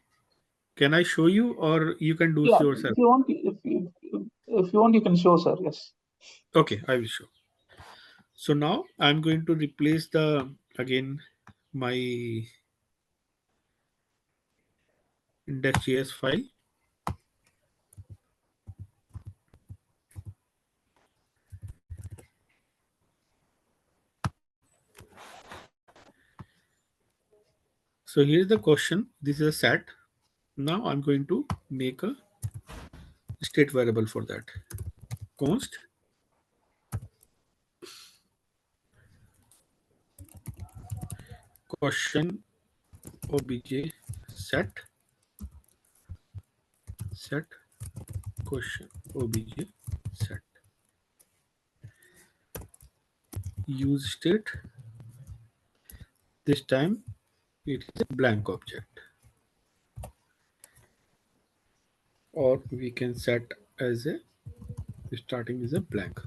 Can I show you, or you can do it Yeah, yourself? if you want, you can show, sir. Yes. Okay, I will show. So now I'm going to replace the again my index.js file. So here's the question. This is a set. Now I'm going to make a state variable for that. Const question obj set question obj set use state. This time it is a blank object, or we can set as a starting is a blank.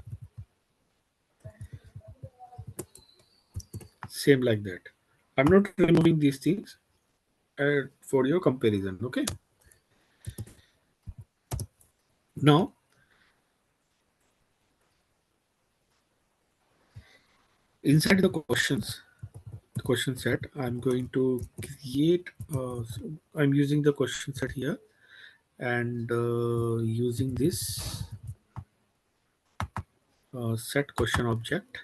Same like that. I'm not removing these things for your comparison. Okay. Now inside the question set, I'm going to create. I'm using the question set here, and using this set question object,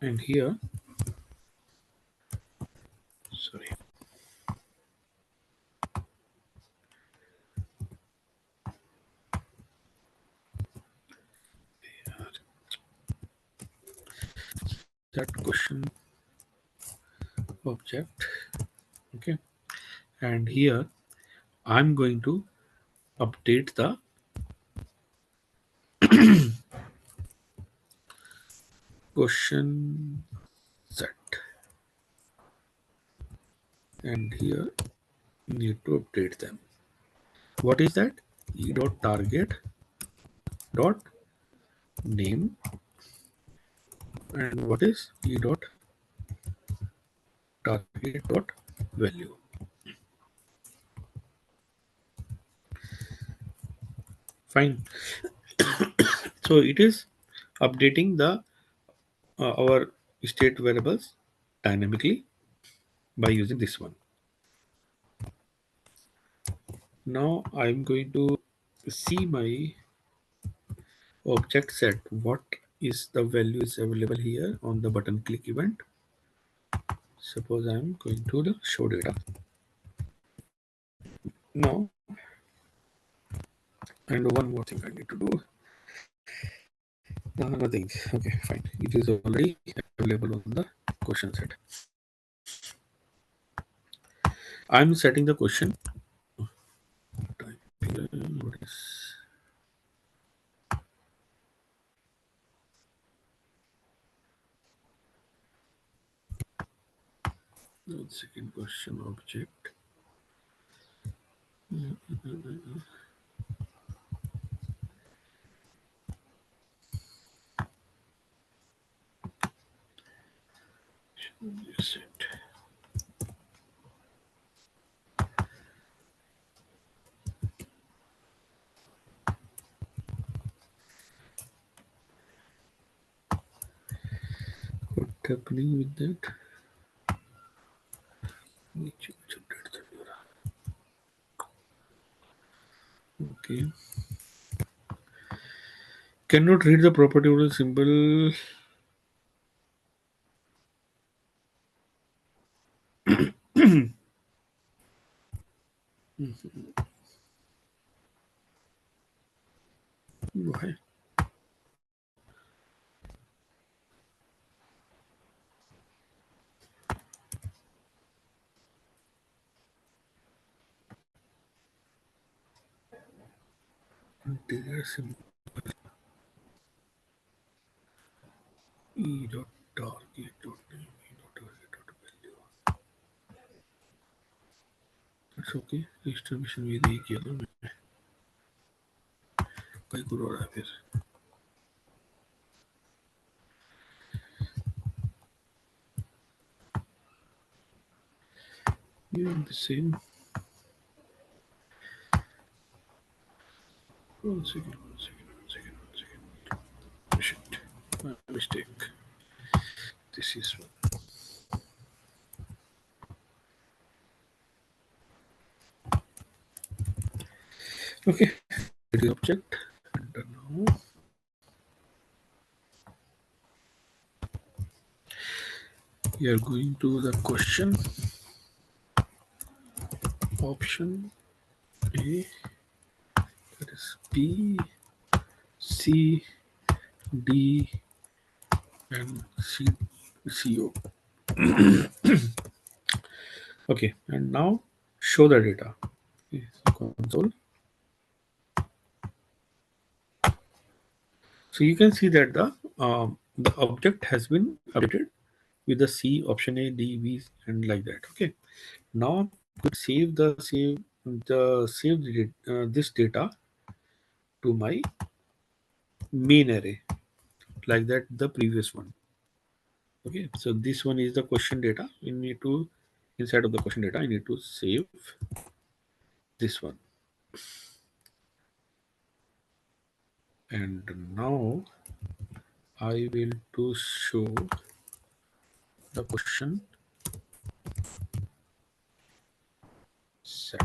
and here, sorry, set question object. Okay, and here I'm going to update the question set, and here need to update them. What is that? E dot target dot name, and what is E dot target dot value. Fine. So it is updating the our state variables dynamically by using this one. Now I'm going to see my object set. What is the value is available here on the button click event. Suppose I'm going to the show data. Now, and one more thing I need to do. Nothing. Okay, fine. It is already available on the question set. I'm setting the question. What is the second question object? Set. What's happening with that? Okay. Cannot read the property of the symbol. Why? Integer symbol E dot target dot name E dot target dot value. It's okay. Distribution भी यही किया था मैंने. कई कुछ हो रहा है फिर. Yeah, the same. One second. Shit. My mistake. This is one. Okay. It is object. And now We are going to the question. Option A, that is B, C, D, and CO. Okay, and now show the data. Okay, so console. So you can see that the object has been updated with the C, option A, D, B, and like that. Okay. Now I'm going to save this data to my main array, like that the previous one. Okay. So this one is the question data. We need to inside of the question data. I need to save this one, and now I will to show the question set.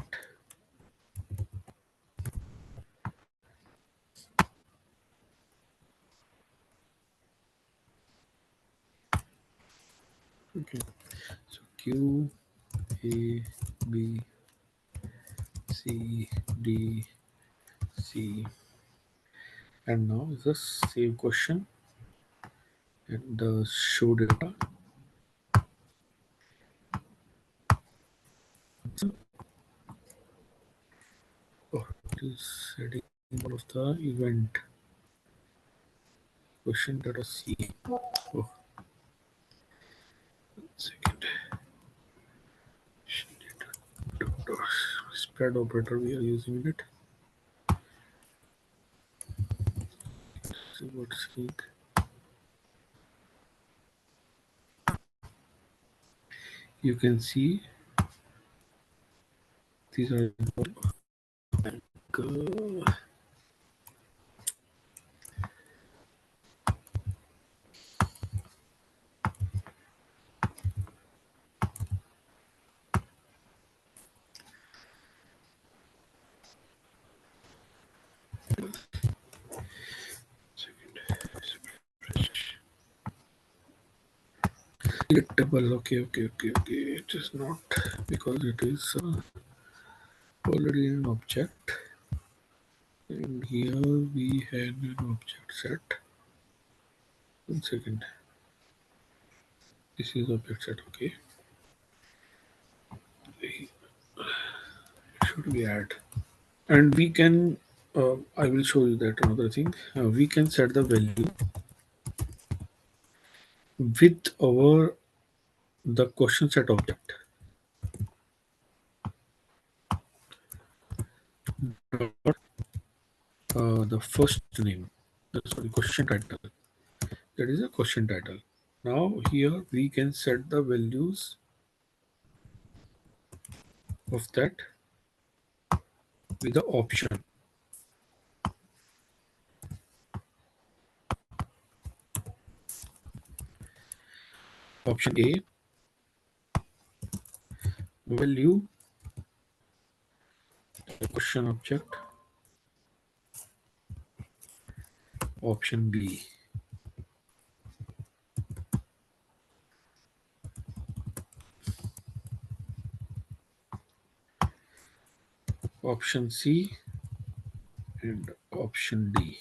Okay. So Q A B C D C, and now is the save question and the show data. Oh, it is setting all of the event question data C. Oh, second. Spread operator we are using it. See what's like. You can see these are uh, table. Okay. It is not because it is already an object, and here we had an object set. 1 second. This is object set. Okay. Should we add? And we can. I will show you that another thing. We can set the value with our the question set object. The first name, sorry, question title. That is a question title. Now here we can set the values of that with the option. Option A, value, the question object. Option B, option C, and option D.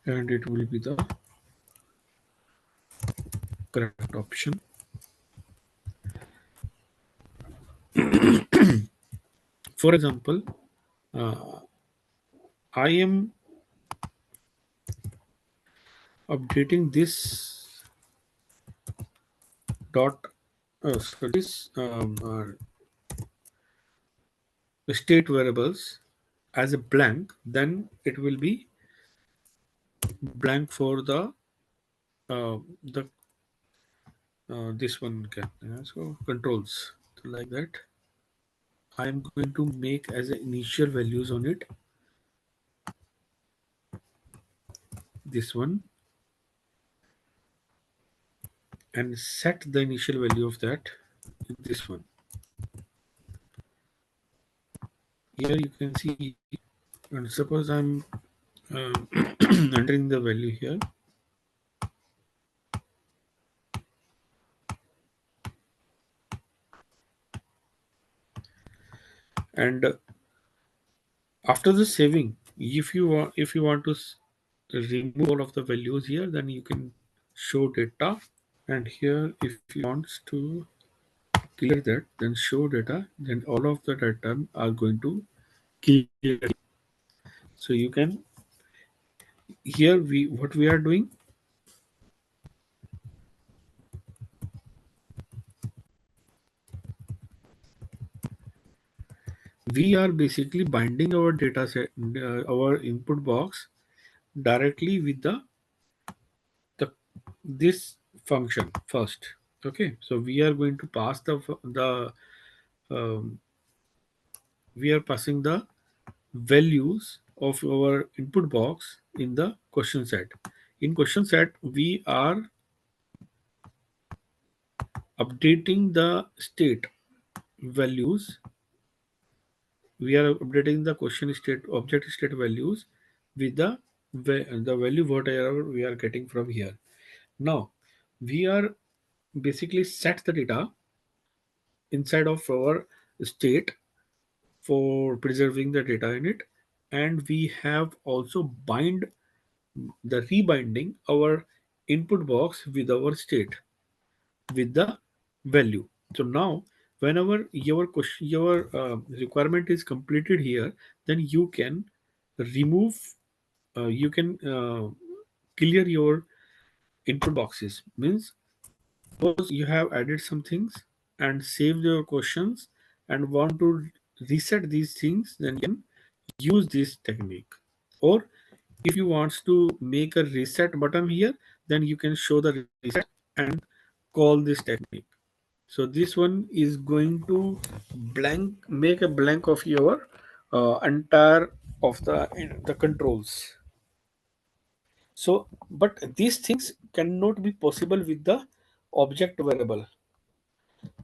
And it will be the correct option. For example, uh, I am updating this dot so this state variables as a blank, then it will be blank for the this one can so controls. So like that I am going to make as a initial values on it this one, and set the initial value of that in this one. here you can see, and suppose I'm entering the value here, and after the saving, if you want to remove all of the values here, then you can show data, and here if you want to clear that, then show data, then all of the data are going to clear. So you can, here we what we are doing, we are basically binding our data set, our input box directly with the this function first. Okay, so we are going to pass the um, we are passing the values of our input box in the question set. In question set, we are updating the state values. We are updating the question state object state values with the value whatever we are getting from here. Now we are basically set the data inside of our state for preserving the data in it, and we have also bind the rebinding our input box with our state with the value. So now whenever your question your requirement is completed here, then you can remove you can clear your input boxes. Means suppose you have added some things and saved your questions and want to reset these things, then you can use this technique. Or if you want to make a reset button here, then you can show the reset and call this technique. So this one is going to blank make a blank of your entire of the controls. So but these things cannot be possible with the object variable.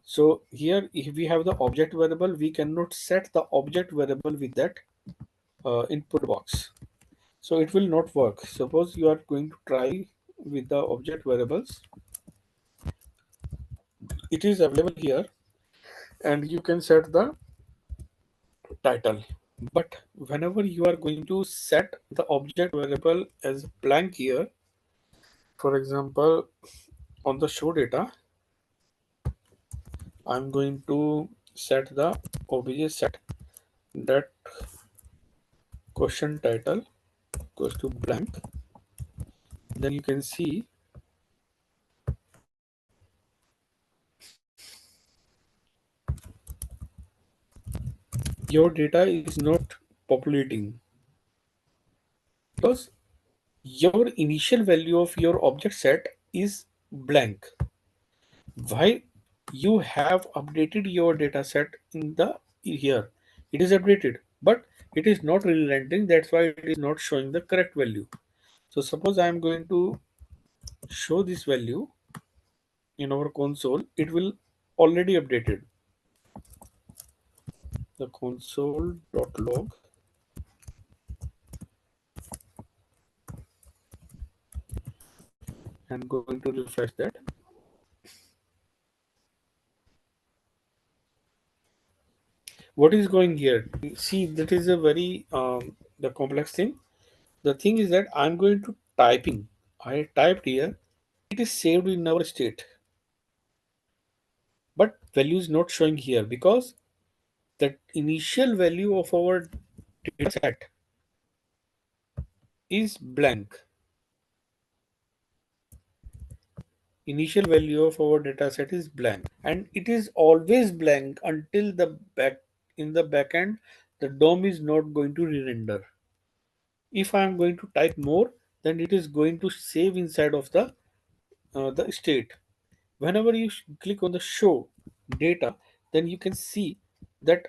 So here if we have the object variable, we cannot set the object variable with that input box. So it will not work. Suppose you are going to try with the object variables, it is available here, and you can set the title. But whenever you are going to set the object variable as blank here, for example, on the show data, I'm going to set the obj set that question title goes to blank. Then you can see your data is not populating because your initial value of your object set is blank. Why? You have updated your data set in the here, it is updated, but it is not relenting, that's why it is not showing the correct value. So suppose I am going to show this value in our console, it will already updated. The console.log, I'm going to refresh that. What is going here? See, that is a very the complex thing. The thing is that I'm going to typing. I typed here. It is saved in our state, but value is not showing here because the initial value of our data set is blank. Initial value of our data set is blank, and it is always blank until the back in the backend the DOM is not going to re-render. If I am going to type more, then it is going to save inside of the state. Whenever you click on the show data, then you can see that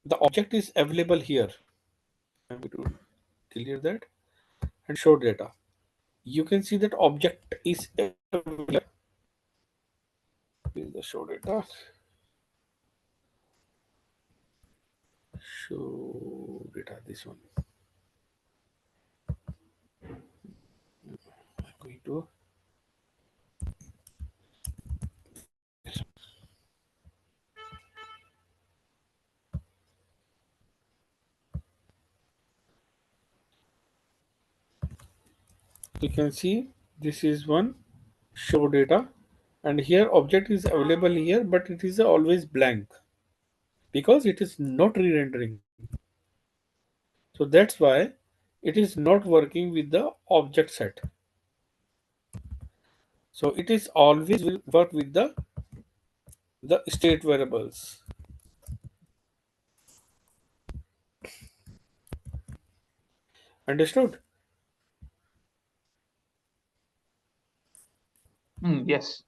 the object is available here. I'm going to clear that and show data. You can see that object is available in the show data. show data, this one. Going to you can see this is one show data, and here object is available here, but it is always blank because it is not re-rendering. So that's why it is not working with the object set. So it is always will work with the state variables. Understood? Yes.